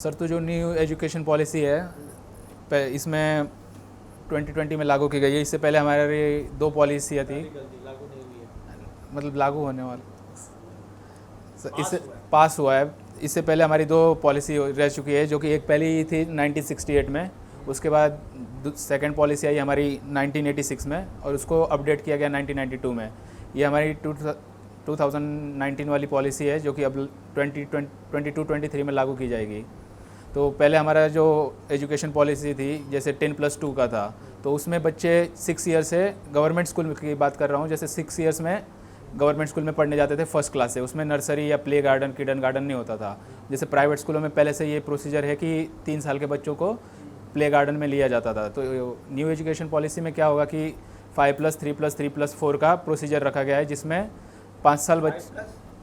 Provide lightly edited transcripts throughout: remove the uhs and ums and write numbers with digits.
Sir, तो जो new education policy है इसमें 2020 में लागू की गई है। इससे पहले हमारी दो पॉलिसियाँ थी, मतलब लागू होने वाला सर, इससे पास हुआ है। इससे पहले हमारी दो पॉलिसी रह चुकी है, जो कि एक पहली थी 1968 में, उसके बाद सेकंड पॉलिसी आई हमारी 1986 में, और उसको अपडेट किया गया 1992 में। ये हमारी 2019 वाली पॉलिसी है, जो कि अब 2022-23 में लागू की जाएगी। तो पहले हमारा जो एजुकेशन पॉलिसी थी, जैसे 10+2 का था, तो उसमें बच्चे 6 ईयर से, गवर्नमेंट स्कूल की बात कर रहा हूँ, जैसे 6 ईयर्स में गवर्नमेंट स्कूल में पढ़ने जाते थे फर्स्ट क्लास से। उसमें नर्सरी या प्ले गार्डन, किडन गार्डन नहीं होता था। जैसे प्राइवेट स्कूलों में पहले से ये प्रोसीजर है कि 3 साल के बच्चों को प्ले गार्डन में लिया जाता था। तो न्यू एजुकेशन पॉलिसी में क्या होगा कि 5+3+3+4 का प्रोसीजर रखा गया है, जिसमें 5 साल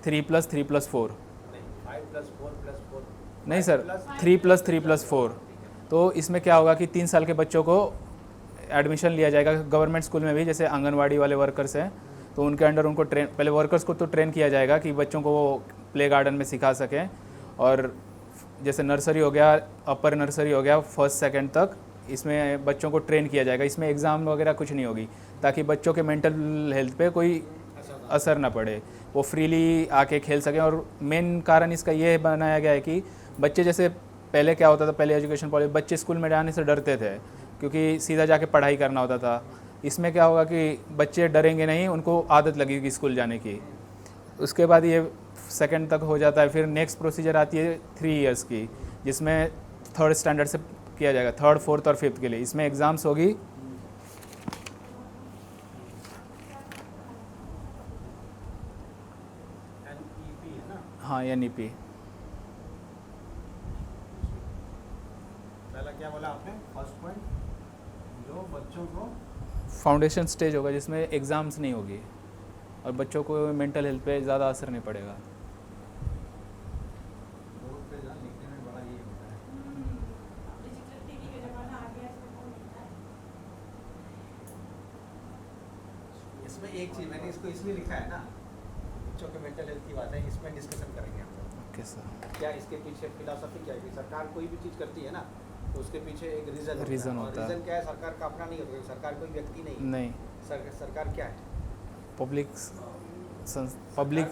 3+3+4 नहीं सर, 3+3+4। तो इसमें क्या होगा कि 3 साल के बच्चों को एडमिशन लिया जाएगा गवर्नमेंट स्कूल में भी। जैसे आंगनवाड़ी वाले वर्कर्स हैं, तो उनके अंडर उनको पहले वर्कर्स को तो ट्रेन किया जाएगा कि बच्चों को वो प्ले गार्डन में सिखा सकें। और जैसे नर्सरी हो गया, अपर नर्सरी हो गया, फर्स्ट सेकंड तक, इसमें बच्चों को ट्रेन किया जाएगा। इसमें एग्ज़ाम वगैरह कुछ नहीं होगी, ताकि बच्चों के मेंटल हेल्थ पे कोई असर ना पड़े, वो फ्रीली आके खेल सकें। और मेन कारण इसका ये बनाया गया है कि बच्चे, जैसे पहले क्या होता था, पहले एजुकेशन पॉलिसी, बच्चे स्कूल में जाने से डरते थे, क्योंकि सीधा जाके पढ़ाई करना होता था। इसमें क्या होगा कि बच्चे डरेंगे नहीं, उनको आदत लगेगी स्कूल जाने की। उसके बाद ये सेकंड तक हो जाता है। फिर नेक्स्ट प्रोसीजर आती है 3 इयर्स की, जिसमें थर्ड स्टैंडर्ड से किया जाएगा, थर्ड, फोर्थ और फिफ्थ के लिए। इसमें एग्ज़ाम्स होगी। हाँ, NEP। पहला क्या बोला आपने? फर्स्ट पॉइंट, जो बच्चों को फाउंडेशन स्टेज होगा, जिसमें एग्ज़ाम्स नहीं होगी और बच्चों को मेंटल हेल्थ पे ज़्यादा असर नहीं पड़ेगा। बोर्ड पे लिखने में बड़ा ये होता है। इसमें एक चीज़ मैंने इसको इसलिए लिखा है ना, बच्चों के मेंटल हेल्थ की बात है, इसमें डिस्कशन करेंगे हम लोग। Okay sir. क्या इसके पीछे फिलॉसफी क्या है कि सरकार कोई भी चीज़ करती है ना, तो उसके पीछे एक रीज़न होता है। रीज़न क्या है? सरकार का अपना नहीं होता, सरकार कोई व्यक्ति नहीं। सरकार क्या है? पब्लिक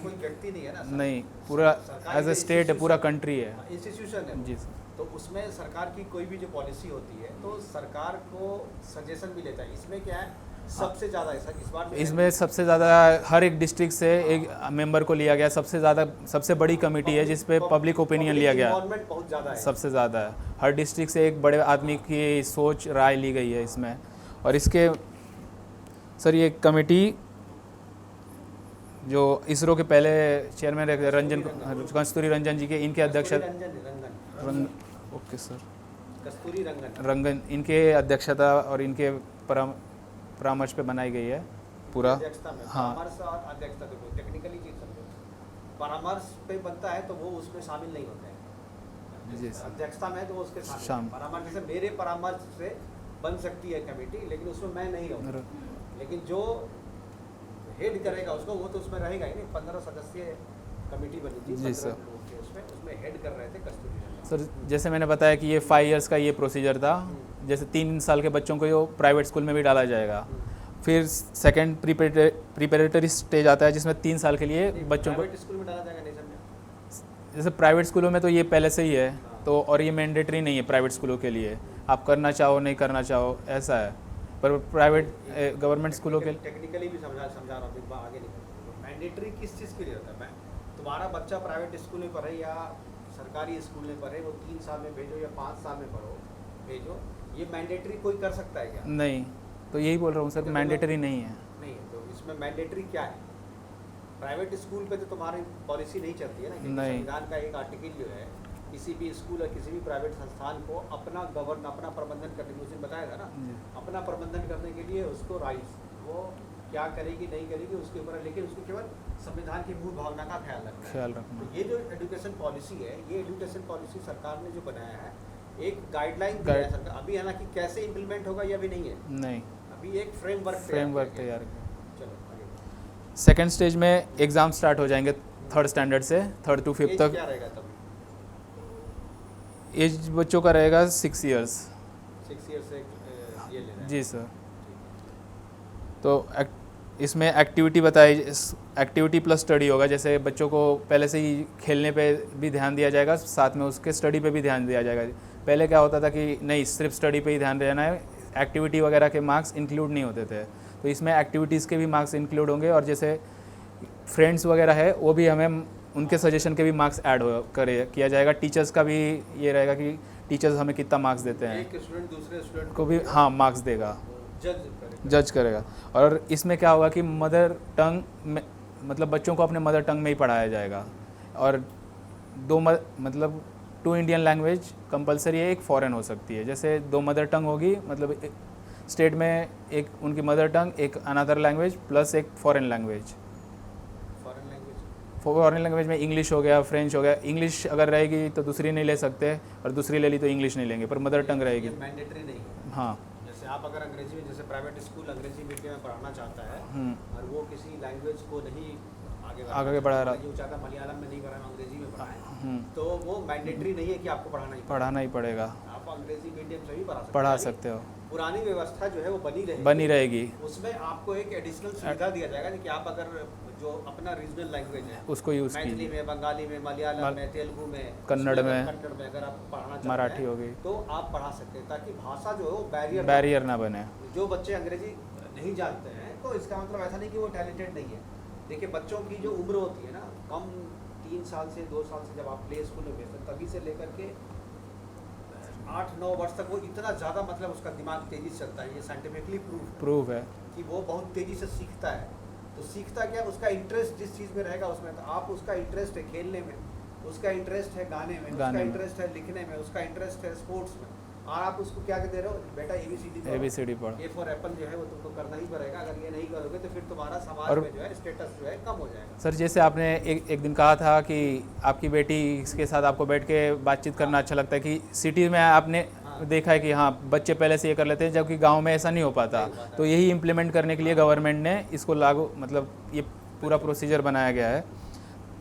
कोई व्यक्ति नहीं है ना, नहीं, पूरा एज ए स्टेट है, पूरा कंट्री है, इंस्टीट्यूशन है जी सर। तो उसमें सरकार की कोई भी जो पॉलिसी होती है, तो सरकार को सजेशन भी लेता है। इसमें क्या है, सबसे ज़्यादा इस बार इसमें सबसे ज़्यादा हर एक डिस्ट्रिक्ट से एक मेंबर को लिया गया। सबसे बड़ी कमेटी है जिस पे पब्लिक ओपिनियन लिया गया, बहुत ज़्यादा है, सबसे ज़्यादा है। हर डिस्ट्रिक्ट से एक बड़े आदमी की सोच, राय ली गई है इसमें। और इसके सर, ये कमेटी जो इसरो के पहले चेयरमैन कस्तूरी रंजन जी के, इनके अध्यक्षता, ओके सर, कस्तूरी रंगन, इनके अध्यक्षता और इनके परामर्श पे बनाई गई है पूरा। हाँ, परामर्श और अध्यक्षता, देखो टेक्निकली चीज समझो, परामर्श पे बनता है तो वो उसमें शामिल नहीं होते हैं। जी सर। अध्यक्षता में तो वो उसके शामिल। परामर्श जैसे मेरे परामर्श से बन सकती है कमेटी, लेकिन उसमें मैं नहीं रहूँगा, लेकिन जो हेड करेगा उसको, वो तो उसमें रहेगा ही नहीं। 15 सदस्यीय कमेटी बनी थी, जी सर। उसमें हेड कर रहे थे कस्तूरी रंजन सर। जैसे मैंने बताया कि ये 5 इयर्स का ये प्रोसीजर था। जैसे 3 साल के बच्चों को ये प्राइवेट स्कूल में भी डाला जाएगा। फिर सेकंड प्रिपरेटरी स्टेज आता है, जिसमें 3 साल के लिए बच्चों को प्राइवेट स्कूल में डाला जाएगा, नहीं समझा? जैसे प्राइवेट स्कूलों में तो ये पहले से ही है, तो और ये मैंडेटरी नहीं है प्राइवेट स्कूलों के लिए, आप करना चाहो नहीं करना चाहो, ऐसा है। पर प्राइवेट गवर्नमेंट स्कूलों के टेक्निकली भी समझा रहा हूँ, आगे नहीं। मैंडेटरी किस चीज़ के लिए होता है? तुम्हारा बच्चा प्राइवेट स्कूल में पढ़े या सरकारी स्कूल में पढ़े, वो 3 साल में भेजो या 5 साल में भेजो, ये मैंडेटरी कोई कर सकता है क्या? नहीं, तो यही बोल रहा हूँ सर, मैंडेटरी नहीं है। नहीं, तो इसमें मैंडेटरी क्या है? प्राइवेट स्कूल पे तो तुम्हारी पॉलिसी नहीं चलती है ना, क्योंकि संविधान का एक आर्टिकल जो है, किसी भी स्कूल या किसी भी प्राइवेट संस्थान को अपना प्रबंधन करने के लिए, उसने बताया था ना, अपना प्रबंधन करने के लिए उसको राइट्स, वो क्या करेगी नहीं करेगी उसके ऊपर है, लेकिन उसको केवल संविधान की मूल भावना का ख्याल रखना। तो ये जो एजुकेशन पॉलिसी है, ये एजुकेशन पॉलिसी सरकार ने जो बनाया है, एक गाइडलाइन दिया है सरकार। अभी है ना कि कैसे इम्प्लीमेंट होगा ये अभी नहीं है, नहीं, अभी एक फ्रेमवर्क तैयार। चलो आगे। सेकेंड स्टेज में एग्ज़ाम स्टार्ट हो जाएंगे थर्ड स्टैंडर्ड से, 3rd to 5th तक। क्या रहेगा तब? एज बच्चों का रहेगा 6 इयर्स। 6 ईयर से ये लेना है। जी सर। तो इसमें एक्टिविटी बताई, एक्टिविटी प्लस स्टडी होगा। जैसे बच्चों को पहले से ही खेलने पे भी ध्यान दिया जाएगा, साथ में उसके स्टडी पे भी ध्यान दिया जाएगा। पहले क्या होता था कि नहीं, सिर्फ स्टडी पे ही ध्यान देना है, एक्टिविटी वगैरह के मार्क्स इंक्लूड नहीं होते थे। तो इसमें एक्टिविटीज़ के भी मार्क्स इंक्लूड होंगे, और जैसे फ्रेंड्स वगैरह है वो भी हमें उनके सजेशन के भी मार्क्स ऐड किया जाएगा। टीचर्स का भी ये रहेगा कि टीचर्स हमें कितना मार्क्स देते हैं, एक स्टूडेंट दूसरे स्टूडेंट को भी हाँ मार्क्स देगा, जज जज करेगा। और इसमें क्या होगा कि मदर टंग में, मतलब बच्चों को अपने मदर टंग में ही पढ़ाया जाएगा। और मतलब 2 इंडियन लैंग्वेज कंपलसरी है, एक फ़ॉरेन हो सकती है। जैसे 2 मदर टंग होगी, मतलब स्टेट में एक उनकी मदर टंग, एक अनदर लैंग्वेज प्लस एक फ़ॉरेन लैंग्वेज। फॉरेन लैंग्वेज में इंग्लिश हो गया, फ्रेंच हो गया। इंग्लिश अगर रहेगी तो दूसरी नहीं ले सकते, और दूसरी ले ली तो इंग्लिश नहीं लेंगे, पर मदर टंग रहेगी। मैंडेटरी नहीं है। हाँ, जैसे आप अगर अंग्रेजी में, जैसे प्राइवेट स्कूल अंग्रेजी मीडियम में पढ़ाना चाहता है और वो किसी लैंग्वेज को नहीं आगे बढ़ा रहा, जो चाहता मलयालम में नहीं पढ़ाना, अंग्रेजी में पढ़ाए, तो वो मैंडेटरी नहीं है कि आपको पढ़ाना ही पड़ेगा। आप अंग्रेजी मीडियम से भी पढ़ा सकते हो। पुरानी व्यवस्था जो है वो बनी रहेगी। उसमें आपको एक एडिशनल सुविधा दिया जाएगा कि आप अगर जो अपना रीजनल लैंग्वेज है उसको यूज़ कीजिए, मैथिली में, बंगाली में, मलयालम में, तेलुगु में, कन्नड़ में अगर आप पढ़ाना चाहते मराठी हैं हो गई, तो आप पढ़ा सकते हैं, ताकि भाषा जो है वो बैरियर ना बने। जो बच्चे अंग्रेजी नहीं जानते हैं तो इसका मतलब ऐसा नहीं कि वो टैलेंटेड नहीं है। देखिए, बच्चों की जो उम्र होती है ना, कम 3 साल से 2 साल से जब आप प्ले स्कूल में भेजते हैं, तभी से लेकर के 8-9 वर्ष तक वो इतना ज़्यादा, मतलब उसका दिमाग तेज़ी से चलता है। ये साइंटिफिकली प्रूव है कि वो बहुत तेज़ी से सीखता है। तो सीखता क्या, उसका इंटरेस्ट जिस चीज़ में रहेगा उसमें, तो आप उसका इंटरेस्ट है खेलने में, उसका इंटरेस्ट है गाने में, उसका इंटरेस्ट है लिखने में, उसका इंटरेस्ट है स्पोर्ट्स में, और आप उसको क्या दे रहे हो, बेटा ABCD पढ़, ए फॉर एप्पल जो है वो तुमको करना ही पड़ेगा। अगर ये नहीं करोगे तो फिर तुम्हारा समाज में जो है स्टेटस जो है कम हो जाएगा। सर, जैसे आपने एक दिन कहा था कि आपकी बेटी के साथ आपको बैठ के बातचीत करना अच्छा लगता है, कि सिटी में आपने देखा है कि हाँ बच्चे पहले से ये कर लेते हैं, जबकि गांव में ऐसा नहीं हो पाता। तो यही इम्प्लीमेंट करने के लिए गवर्नमेंट ने इसको लागू, मतलब ये पूरा प्रोसीजर बनाया गया है।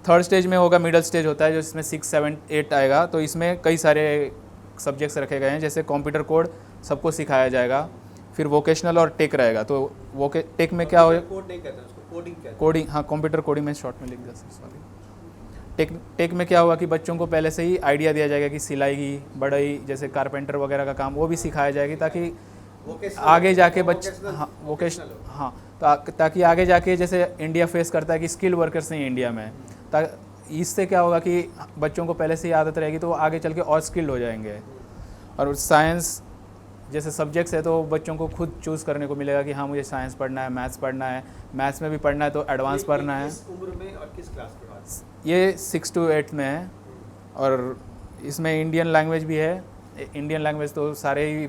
3rd स्टेज में होगा, मिडिल स्टेज होता है, जो इसमें 6, 7, 8 आएगा। तो इसमें कई सारे सब्जेक्ट्स रखे गए हैं, जैसे कंप्यूटर कोड सबको सिखाया जाएगा, फिर वोकेशनल और टेक रहेगा। तो टेक में क्या हो, कोड नहीं कहते उसको, कोडिंग कहते हैं। कोडिंग, हाँ कंप्यूटर कोडिंग में शॉर्ट में लिख दिया सर, सॉरी। टेक में क्या होगा कि बच्चों को पहले से ही आइडिया दिया जाएगा कि सिलाई की, बढ़ई, जैसे कारपेंटर वगैरह का काम वो भी सिखाया जाएगी, ताकि आगे जाके बच्चे, हाँ वोकेशनल, हाँ तो ताकि आगे जाके जैसे इंडिया फेस करता है कि स्किल वर्कर्स नहीं इंडिया में, इससे क्या होगा कि बच्चों को पहले से ही आदत रहेगी, तो वो आगे चल के और स्किल्ड हो जाएंगे। और साइंस जैसे सब्जेक्ट्स है तो बच्चों को खुद चूज़ करने को मिलेगा कि हाँ मुझे साइंस पढ़ना है, मैथ्स पढ़ना है, मैथ्स में भी पढ़ना है तो एडवांस पढ़ना है। किस उम्र में और किस क्लास के बाद? ये 6 to 8 में है, और इसमें इंडियन लैंग्वेज भी है। इंडियन लैंग्वेज तो सारे ही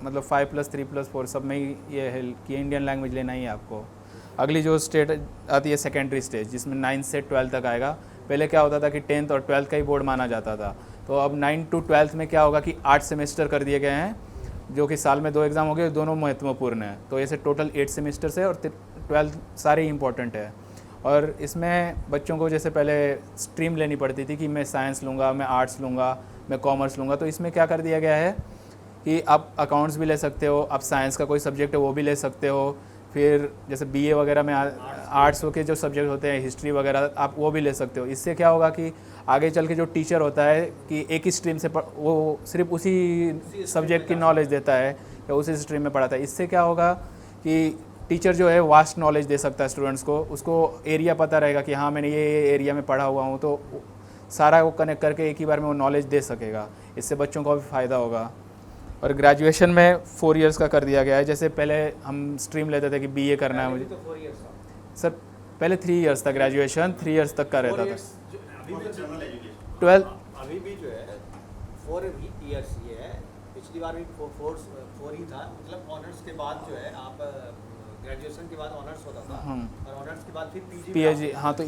मतलब 5+3+4 सब में ही ये है कि इंडियन लैंग्वेज लेना ही है आपको। अगली जो स्टेट आती है सेकेंडरी स्टेज, जिसमें 9 से 12 तक आएगा। पहले क्या होता था कि 10th और 12th का ही बोर्ड माना जाता था, तो अब 9 to 12 में क्या होगा कि 8 सेमेस्टर कर दिए गए हैं, जो कि साल में 2 एग्ज़ाम हो गए, दोनों महत्वपूर्ण है। तो ऐसे टोटल 8 सेमेस्टर्स है, और 12 सारे ही इंपॉर्टेंट है। और इसमें बच्चों को जैसे पहले स्ट्रीम लेनी पड़ती थी कि मैं साइंस लूँगा, मैं आर्ट्स लूँगा, मैं कॉमर्स लूँगा, तो इसमें क्या कर दिया गया है कि आप अकाउंट्स भी ले सकते हो, आप साइंस का कोई सब्जेक्ट है वो भी ले सकते हो, फिर जैसे BA वगैरह में आर्ट्स के जो सब्जेक्ट होते हैं, हिस्ट्री वगैरह, आप वो भी ले सकते हो। इससे क्या होगा कि आगे चल के जो टीचर होता है कि एक ही स्ट्रीम से वो सिर्फ उसी सब्जेक्ट की नॉलेज देता है या उसी स्ट्रीम में पढ़ाता है। इससे क्या होगा कि टीचर जो है वास्ट नॉलेज दे सकता है स्टूडेंट्स को, उसको एरिया पता रहेगा कि हाँ मैंने ये एरिया में पढ़ा हुआ हूँ, तो सारा वो कनेक्ट करके एक ही बार में वो नॉलेज दे सकेगा। इससे बच्चों को भी फ़ायदा होगा। और ग्रेजुएशन में 4 इयर्स का कर दिया गया है। जैसे पहले हम स्ट्रीम लेते थे कि BA करना है मुझे, तो 4 इयर्स था सर पहले 3 इयर्स था, ग्रेजुएशन 3 इयर्स तक का रहता था। 12 अभी भी जो है 4 इयर्स ये है, पिछली बार भी 4 ही था। मतलब ऑनर्स के बाद जो है आप ग्रेजुएशन के बाद ऑनर्स होता था, और ऑनर्स के बाद फिर PG। हाँ तो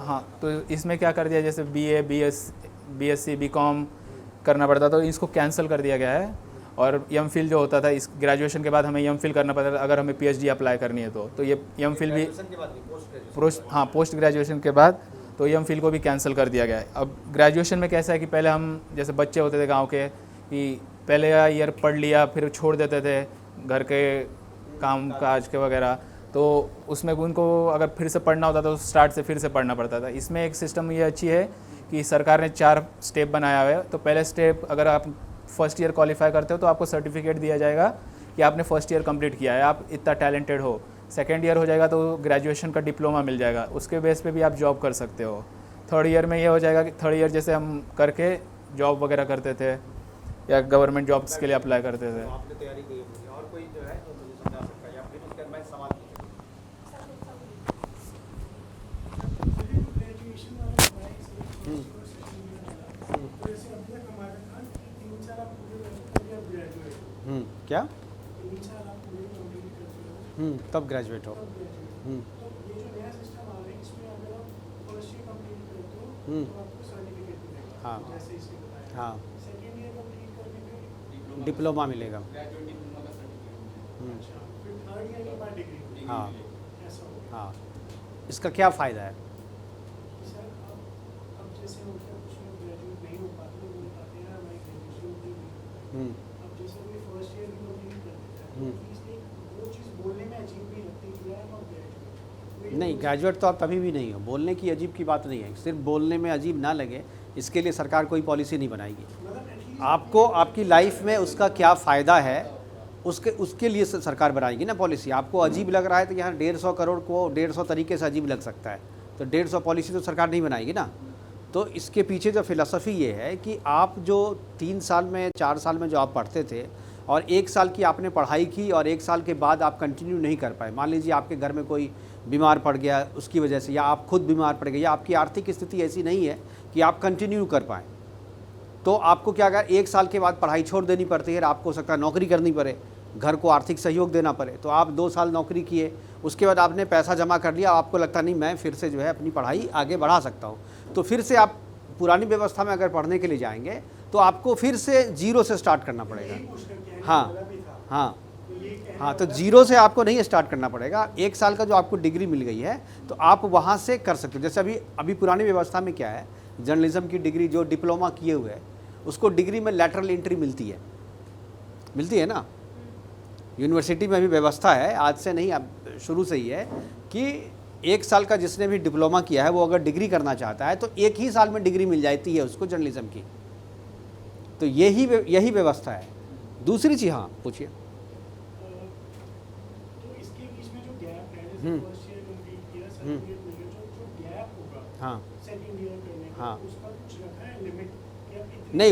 हाँ तो इसमें क्या कर दिया, जैसे BA, BSc, BCom करना पड़ता, तो इसको कैंसिल कर दिया गया है। और MPhil जो होता था, इस ग्रेजुएशन के बाद हमें MPhil करना पड़ता था अगर हमें PhD अप्लाई करनी है तो ये MPhil भी पोस्ट ग्रेजुएशन के बाद तो EM को भी कैंसिल कर दिया गया है। अब ग्रेजुएशन में कैसा है कि पहले हम जैसे बच्चे होते थे गांव के कि पहले ईयर पढ़ लिया फिर छोड़ देते थे घर के काम काज के वगैरह, तो उसमें उनको अगर फिर से पढ़ना होता तो स्टार्ट से फिर से पढ़ना पड़ता था। इसमें एक सिस्टम ये अच्छी है कि सरकार ने 4 स्टेप बनाया हुआ है। तो पहले स्टेप अगर आप फर्स्ट ईयर क्वालिफाई करते हो तो आपको सर्टिफिकेट दिया जाएगा कि आपने फर्स्ट ईयर कंप्लीट किया है, आप इतना टैलेंटेड हो। सेकेंड ईयर हो जाएगा तो ग्रेजुएशन का डिप्लोमा मिल जाएगा, उसके बेस पे भी आप जॉब कर सकते हो। थर्ड ईयर में ये हो जाएगा कि थर्ड ईयर जैसे हम करके जॉब वगैरह करते थे या गवर्नमेंट जॉब्स के लिए अप्लाई करते थे। तो आपने तैयारी की है मुझे, और कोई जो है तो मुझे समझा सकता है या फिर उसके मैं सवाल क्या तब ग्रेजुएट हो। हाँ हाँ डिप्लोमा मिलेगा। हाँ हाँ इसका क्या फ़ायदा है? नहीं, ग्रेजुएट तो आप तभी भी नहीं हो, बोलने की अजीब की बात नहीं है। सिर्फ बोलने में अजीब ना लगे इसके लिए सरकार कोई पॉलिसी नहीं बनाएगी। आपको आपकी लाइफ में उसका क्या फ़ायदा है उसके लिए सरकार बनाएगी ना पॉलिसी। आपको अजीब लग रहा है तो यहाँ 150 करोड़ को 150 तरीके से अजीब लग सकता है, तो 150 पॉलिसी तो सरकार नहीं बनाएगी ना। तो इसके पीछे जो फिलॉसफी ये है कि आप जो 3 साल में 4 साल में जो आप पढ़ते थे और 1 साल की आपने पढ़ाई की और 1 साल के बाद आप कंटिन्यू नहीं कर पाए, मान लीजिए आपके घर में कोई बीमार पड़ गया उसकी वजह से, या आप खुद बीमार पड़ गए, या आपकी आर्थिक स्थिति ऐसी नहीं है कि आप कंटिन्यू कर पाएँ, तो आपको क्या अगर 1 साल के बाद पढ़ाई छोड़ देनी पड़ती है, आपको हो सकता है नौकरी करनी पड़े, घर को आर्थिक सहयोग देना पड़े, तो आप 2 साल नौकरी किए, उसके बाद आपने पैसा जमा कर लिया, आपको लगता नहीं मैं फिर से जो है अपनी पढ़ाई आगे बढ़ा सकता हूँ, तो फिर से आप पुरानी व्यवस्था में अगर पढ़ने के लिए जाएंगे तो आपको फिर से जीरो से स्टार्ट करना पड़ेगा। हाँ हाँ हाँ, तो जीरो से आपको नहीं स्टार्ट करना पड़ेगा। 1 साल का जो आपको डिग्री मिल गई है तो आप वहाँ से कर सकते हो। जैसे अभी पुरानी व्यवस्था में क्या है, जर्नलिज्म की डिग्री जो डिप्लोमा किए हुए है उसको डिग्री में लैटरल एंट्री मिलती है ना। यूनिवर्सिटी में भी व्यवस्था है, आज से नहीं अब शुरू से ही है कि 1 साल का जिसने भी डिप्लोमा किया है वो अगर डिग्री करना चाहता है तो 1 ही साल में डिग्री मिल जाती है उसको जर्नलिज्म की। तो यही व्यवस्था है। दूसरी चीज़, हाँ पूछिए। तो इसके बीच में जो गैप है, जैसे फर्स्ट ईयर कंप्लीट किया, सेकंड ईयर में जो गैप होगा, हाँ सेकंड ईयर करने का, हाँ उसका कुछ रखा है लिमिट? नहीं,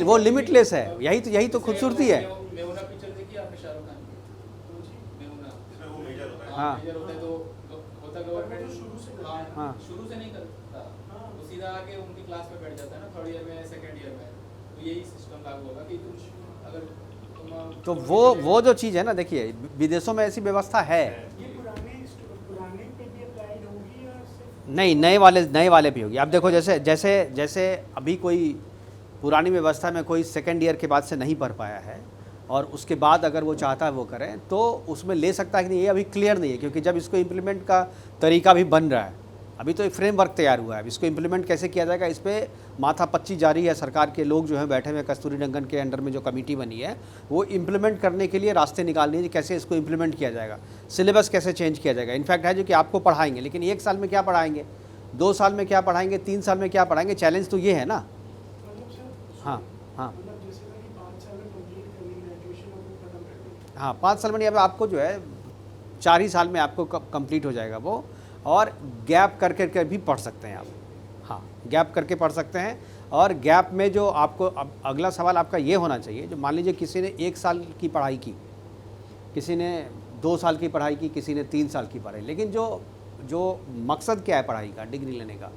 वो लिमिटलेस है। यही तो खूबसूरती है। मेहुना पिक्चर देखी आपने शाहरुख खान की? मेहुना हाँ होता है तो होता गवर्नमेंट हाँ शुरू से नहीं करता, वो सीधा आके उनकी क्लास में बैठ जाता है ना, थर्ड ईयर में सेकंड ईयर में। तो यही सिस्टम लागू होगा कि तुम अगर तो वो जो चीज़ है ना, देखिए विदेशों में ऐसी व्यवस्था है। ये पुराने पे भी अप्लाइड होगी या सिर्फ नहीं, नए वाले भी होगी। अब देखो जैसे अभी कोई पुरानी व्यवस्था में कोई सेकंड ईयर के बाद से नहीं पढ़ पाया है और उसके बाद अगर वो चाहता है वो करें तो उसमें ले सकता है कि नहीं, ये अभी क्लियर नहीं है, क्योंकि जब इसको इम्प्लीमेंट का तरीका भी बन रहा है, अभी तो एक फ्रेमवर्क तैयार हुआ है। इसको इम्प्लीमेंट कैसे किया जाएगा इस पर माथापच्ची जारी है। सरकार के लोग जो हैं बैठे हुए, कस्तूरी रंगन के अंडर में जो कमेटी बनी है वो इम्प्लीमेंट करने के लिए रास्ते निकालने हैं, कैसे इसको इम्प्लीमेंट किया जाएगा, सिलेबस कैसे चेंज किया जाएगा। इनफैक्ट है जो कि आपको पढ़ाएंगे, लेकिन 1 साल में क्या पढ़ाएंगे, 2 साल में क्या पढ़ाएंगे, 3 साल में क्या पढ़ाएंगे, चैलेंज तो ये है ना। हाँ हाँ हाँ 5 साल में नहीं, अब आपको जो है 4 ही साल में आपको कंप्लीट हो जाएगा वो, और गैप करके भी पढ़ सकते हैं आप। हाँ, गैप करके पढ़ सकते हैं। और गैप में जो आपको अब अगला सवाल आपका ये होना चाहिए, जो मान लीजिए किसी ने 1 साल की पढ़ाई की, किसी ने 2 साल की पढ़ाई की, किसी ने 3 साल की पढ़ाई, लेकिन जो मकसद क्या है पढ़ाई का, डिग्री लेने का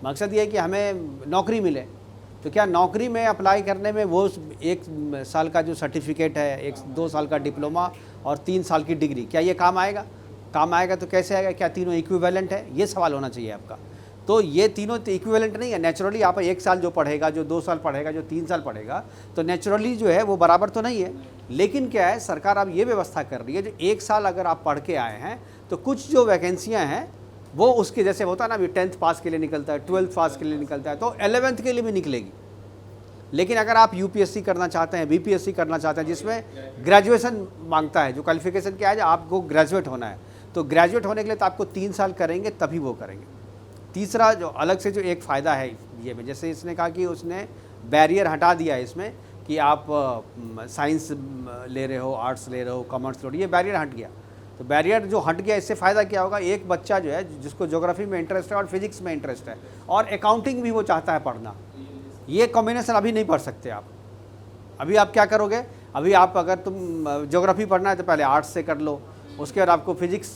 मकसद ये है कि हमें नौकरी मिले। तो क्या नौकरी में अप्लाई करने में वो 1 साल का जो सर्टिफिकेट है, 2 साल का डिप्लोमा और 3 साल की डिग्री, क्या ये काम आएगा? काम आएगा तो कैसे आएगा? क्या तीनों इक्विवेलेंट है? ये सवाल होना चाहिए आपका। तो ये तीनों तो इक्विवेलेंट नहीं है। नेचुरली आप 1 साल जो पढ़ेगा, जो 2 साल पढ़ेगा, जो 3 साल पढ़ेगा, तो नेचुरली जो है वो बराबर तो नहीं है। लेकिन क्या है, सरकार अब ये व्यवस्था कर रही है, जो 1 साल अगर आप पढ़ के आए हैं तो कुछ जो वैकेंसियाँ हैं वो उसके जैसे होता है ना, अभी 10th पास के लिए निकलता है, 12th पास के लिए निकलता है, तो 11th के लिए भी निकलेगी। लेकिन अगर आप यूपीएससी करना चाहते हैं, बीपीएससी करना चाहते हैं, जिसमें ग्रेजुएशन मांगता है, जो क्वालिफिकेशन क्या है, जो आपको ग्रेजुएट होना है, तो ग्रेजुएट होने के लिए तो आपको 3 साल करेंगे तभी वो करेंगे। तीसरा जो अलग से जो एक फ़ायदा है ये में, जैसे इसने कहा कि उसने बैरियर हटा दिया है इसमें कि आप साइंस ले रहे हो, आर्ट्स ले रहे हो, कॉमर्स ले रहे हो, ये बैरियर हट गया। तो बैरियर जो हट गया, इससे फ़ायदा क्या होगा, एक बच्चा जो है जिसको ज्योग्राफी में इंटरेस्ट है और फिजिक्स में इंटरेस्ट है और अकाउंटिंग भी वो चाहता है पढ़ना, ये कॉम्बिनेशन अभी नहीं पढ़ सकते आप। अभी आप क्या करोगे, अभी आप अगर तुम ज्योग्राफी पढ़ना है तो पहले आर्ट्स से कर लो, उसके बाद आपको फिजिक्स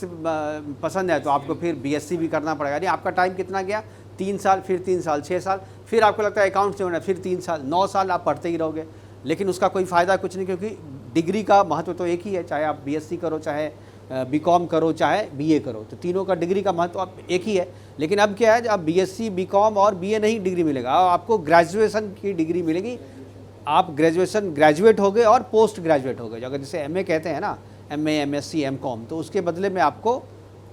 पसंद है तो आपको फिर बीएससी भी करना पड़ेगा। यानी आपका टाइम कितना गया, 3 साल, फिर 3 साल 6 साल, फिर आपको लगता है अकाउंट से होना है, फिर 3 साल 9 साल आप पढ़ते ही रहोगे। लेकिन उसका कोई फ़ायदा कुछ नहीं, क्योंकि डिग्री का महत्व तो एक ही है, चाहे आप बीएससी करो, चाहे बीकॉम करो, चाहे बीए करो, तो तीनों का डिग्री का महत्व अब एक ही है। लेकिन अब क्या है, अब बीएससी, बीकॉम और बीए नहीं डिग्री मिलेगा, आपको ग्रेजुएशन की डिग्री मिलेगी। आप ग्रेजुएट हो गए और पोस्ट ग्रेजुएट हो गए, अगर जैसे एमए कहते हैं ना, एमए, एमएससी, एमकॉम, तो उसके बदले में आपको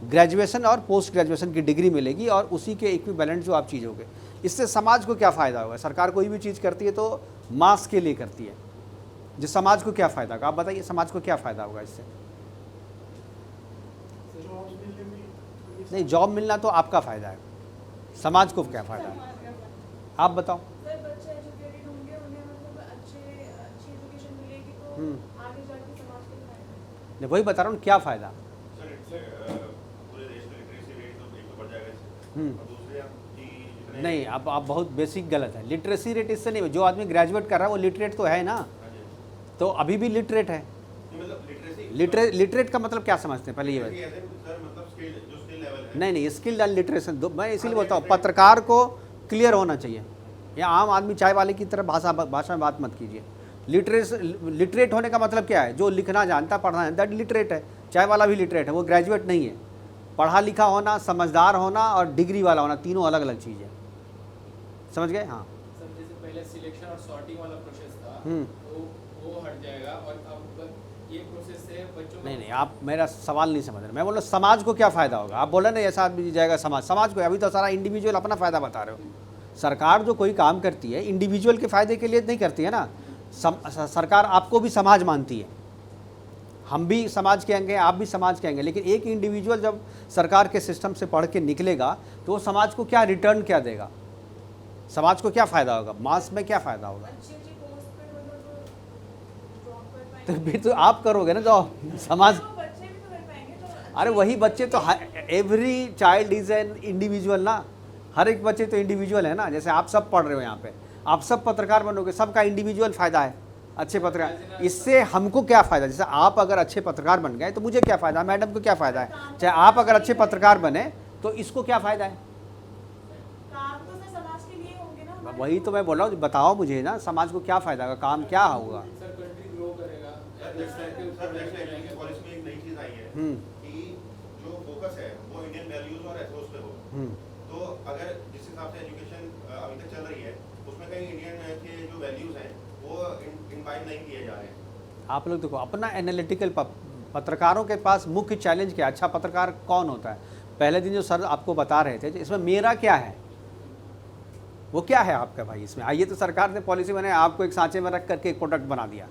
ग्रेजुएशन और पोस्ट ग्रेजुएशन की डिग्री मिलेगी और उसी के इक्विवेलेंट जो आप चीज़ होगे। इससे समाज को क्या फ़ायदा होगा, सरकार कोई भी चीज़ करती है तो मास के लिए करती है, जो समाज को क्या फ़ायदा होगा, आप बताइए समाज को क्या फ़ायदा होगा इससे। जॉब्स मिलने में नहीं, जॉब मिलना तो आपका फ़ायदा है, समाज को क्या फ़ायदा है, आप बताओ। सर बच्चे एजुकेटेड होंगे, उन्हें मतलब अच्छी एजुकेशन मिलेगी तो आगे जाके समाज को फायदा है। नहीं, वही बता रहा हूँ क्या फ़ायदा। सर पूरे देश में लिटरेसी रेट तो एक तो बढ़ जाएगा इससे, हम्म। और दूसरे कि जितने नहीं, आप बहुत बेसिक गलत है। लिटरेसी रेट इससे नहीं, जो आदमी ग्रेजुएट कर रहा है वो लिटरेट तो है ना, हाँ जी, तो अभी भी लिटरेट है। नहीं, मतलब लिटरेसी लिटरेट का मतलब क्या समझते हैं, पहले ये बताइए। ऐसे सर मतलब स्किल, जो स्किल लेवल है। नहीं, स्किल्ड एंड लिटरेशन दो, मैं इसीलिए बोलता हूँ पत्रकार को क्लियर होना चाहिए। या आम आदमी चाय वाले की तरह भाषा में बात मत कीजिए। लिटरेट होने का मतलब क्या है, जो लिखना जानता, पढ़ना जानता, लिटरेट है। चाय वाला भी लिटरेट है, वो ग्रेजुएट नहीं है। पढ़ा लिखा होना, समझदार होना और डिग्री वाला होना, तीनों अलग अलग चीज़ है, समझ गए। हाँ सर, जैसे पहले सिलेक्शन और सॉर्टिंग वाला प्रोसेस था, हम्म। तो वो हट जाएगा और अब ये प्रोसेस से बच्चों नहीं, आप मेरा सवाल नहीं समझ रहे। मैं बोल रहा हूँ समाज को क्या फ़ायदा होगा, आप बोल रहे ना ऐसा आदमी जाएगा समाज को। अभी तो सारा इंडिविजुअल अपना फ़ायदा बता रहे हो। सरकार जो कोई काम करती है इंडिविजुअल के फ़ायदे के लिए नहीं करती है ना। सरकार आपको भी समाज मानती है, हम भी समाज के अंग हैं, आप भी समाज के अंग हैं। लेकिन एक इंडिविजुअल जब सरकार के सिस्टम से पढ़ के निकलेगा तो वो समाज को क्या रिटर्न क्या देगा, समाज को क्या फ़ायदा होगा, मास में क्या फ़ायदा होगा। अच्छी पोस्ट पे मतलब जॉब कर तो पाएंगे, फिर तो आप करोगे ना जो समाज। तो बच्चे भी तो कर पाएंगे। तो अरे वही बच्चे तो, every child is an individual ना, हर एक बच्चे तो इंडिविजुअल है ना। जैसे आप सब पढ़ रहे हो यहाँ पे, आप सब पत्रकार बनोगे, सबका इंडिविजुअल फ़ायदा है अच्छे पत्रकार। इससे हमको क्या फ़ायदा, जैसे आप अगर अच्छे पत्रकार बन गए तो मुझे क्या फ़ायदा, मैडम को क्या फ़ायदा है। चाहे आप अगर अच्छे पत्रकार बने तो इसको क्या फ़ायदा है। काम तो सर समाज के लिए होंगे ना हमारे। वही तो मैं बोल रहा हूँ, बताओ मुझे ना, समाज को क्या फ़ायदा होगा, काम क्या होगा। सर कंट्री ग्रो करेगा। सर नेशनल एजुकेशन पॉलिसी में एक नई चीज़ आई है कि जो फोकस है वो इंडियन वैल्यूज और एथोस पे हो। तो अगर जिस हिसाब से एजुकेशन अभी तक चल रही है उसमें कहीं इंडियन के जो वैल्यूज हैं वो इम्बाइब नहीं किए जा रहे हैं। आप लोग देखो अपना एनालिटिकल पत्रकारों के पास मुख्य चैलेंज क्या है, अच्छा पत्रकार कौन होता है। पहले दिन जो सर आपको बता रहे थे, इसमें मेरा क्या है, वो क्या है आपका भाई। इसमें आइए तो सरकार ने पॉलिसी बनाई, आपको एक सांचे में रख करके एक प्रोडक्ट बना दिया।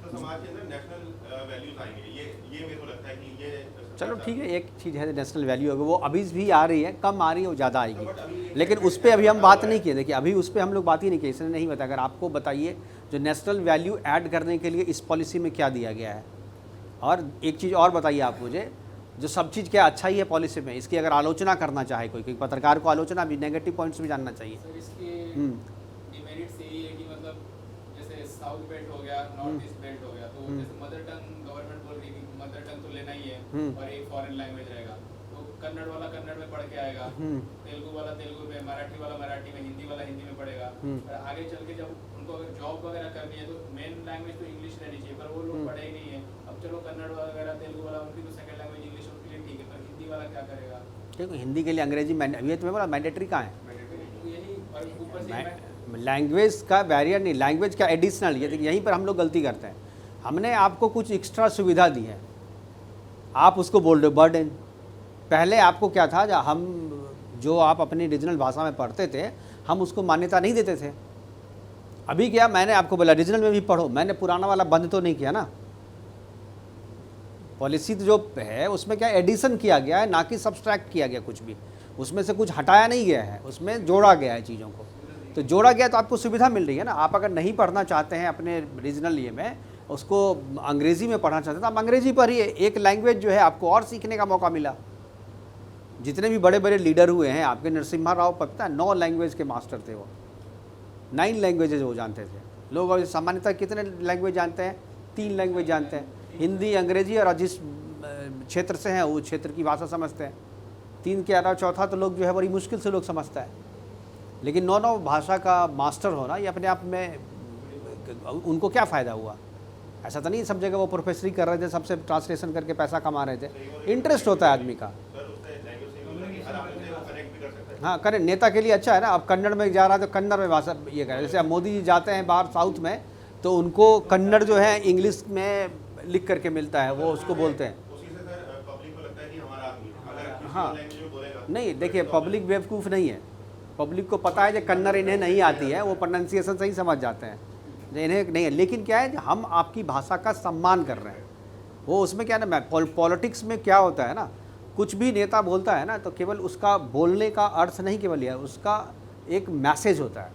तो समाज के अंदर नेशनल वैल्यूज आएंगे, ये मेरे को लगता है कि ये चलो ठीक है, एक चीज़ है नेशनल वैल्यू होगी, वो अभी भी आ रही है, कम आ रही है, वो ज़्यादा आएगी। लेकिन उस पर अभी हम बात नहीं किए। देखिए अभी उस पर हम लोग बात ही नहीं की, इसने नहीं बताया। अगर आपको बताइए जो नेशनल वैल्यू ऐड करने के लिए इस पॉलिसी में क्या दिया गया है। और एक चीज़ और बताइए आप मुझे, जो सब चीज़ क्या अच्छा ही है पॉलिसी में, इसकी अगर आलोचना करना चाहे कोई पत्रकार को आलोचना भी, नेगेटिव पॉइंट्स भी जानना चाहिए। सर इसके डिमेरिट्स यही है कि मतलब जैसे साउथ बेल्ट हो गया, नॉर्थ ईस्ट बेल्ट हो गया, तो जैसे मदर टंग गवर्नमेंट बोल रही है कि मदर टंग तो लेना ही है और एक फॉरेन लैंग्वेज रहेगा, तो कन्नड़ वाला कन्नड़ में पढ़ के आएगा, तेलुगु वाला तेलुगु में, मराठी वाला मराठी में, हिंदी वाला हिंदी में पढ़ेगा। और आगे चल के जब उनको अगर जॉब वगैरह करनी है तो मेन लैंग्वेज तो इंग्लिश रहनी चाहिए, पर वो लोग पढ़े ही नहीं है। अब चलो कन्नड़ वगैरह तेलुगु वाला उनकी तो सेकंड लैंग्वेज इंग्लिश उनके लिए ठीक है, पर हिंदी वाला क्या करेगा। देखो हिंदी के लिए अंग्रेजी ये तुम्हें बोला मैंडेटरी कहाँ है। तो यही और ऊपर से लैंग्वेज का बैरियर नहीं, लैंग्वेज का एडिशनल, ये यहीं पर हम लोग गलती करते हैं। हमने आपको कुछ एक्स्ट्रा सुविधा दी है, आप उसको बोल रहे हो बर्डन। पहले आपको क्या था, जो आप अपनी रीजनल भाषा में पढ़ते थे हम उसको मान्यता नहीं देते थे। अभी क्या, मैंने आपको बोला रीजनल में भी पढ़ो, मैंने पुराना वाला बंद तो नहीं किया ना। पॉलिसी जो है उसमें क्या एडिशन किया गया है, ना कि सब्सट्रैक्ट किया गया कुछ भी, उसमें से कुछ हटाया नहीं गया है, उसमें जोड़ा गया है चीज़ों को। तो जोड़ा गया तो आपको सुविधा मिल रही है ना। आप अगर नहीं पढ़ना चाहते हैं अपने रीजनल ये में, उसको अंग्रेज़ी में पढ़ना चाहते हैं तो आप अंग्रेज़ी पढ़िए। एक लैंग्वेज जो है आपको और सीखने का मौका मिला। जितने भी बड़े बड़े लीडर हुए हैं आपके, नरसिम्हा राव पता है 9 लैंग्वेज के मास्टर थे, वो 9 लैंग्वेजेज वो जानते थे। लोग और सामान्यतः कितने लैंग्वेज जानते हैं? 3 लैंग्वेज जानते हैं, हिंदी, अंग्रेजी और जिस क्षेत्र से हैं उस क्षेत्र की भाषा समझते हैं। 3 के अलावा चौथा तो लोग जो है बड़ी मुश्किल से लोग समझता है। लेकिन 9 भाषा का मास्टर होना ये अपने आप में उनको क्या फ़ायदा हुआ? ऐसा तो नहीं सब जगह वो प्रोफेसरी कर रहे थे, सबसे ट्रांसलेशन करके पैसा कमा रहे थे। इंटरेस्ट होता है आदमी का। हाँ करें, नेता के लिए अच्छा है ना। अब कन्नड़ में जा रहा है तो कन्नड़ में भाषा ये करें। जैसे अब मोदी जी जाते हैं बाहर साउथ में तो उनको कन्नड़ जो है इंग्लिश में लिख करके मिलता है, वो उसको बोलते हैं। हाँ नहीं, देखिए पब्लिक बेवकूफ़ नहीं है। पब्लिक को पता है कि कन्नड़ इन्हें नहीं आती है, वो प्रोनाउंसिएशन सही समझ जाते हैं, इन्हें नहीं है। लेकिन क्या है, हम आपकी भाषा का सम्मान कर रहे हैं। वो उसमें क्या ना, पॉलिटिक्स में क्या होता है ना, कुछ भी नेता बोलता है ना तो केवल उसका बोलने का अर्थ नहीं केवल यह, उसका एक मैसेज होता है।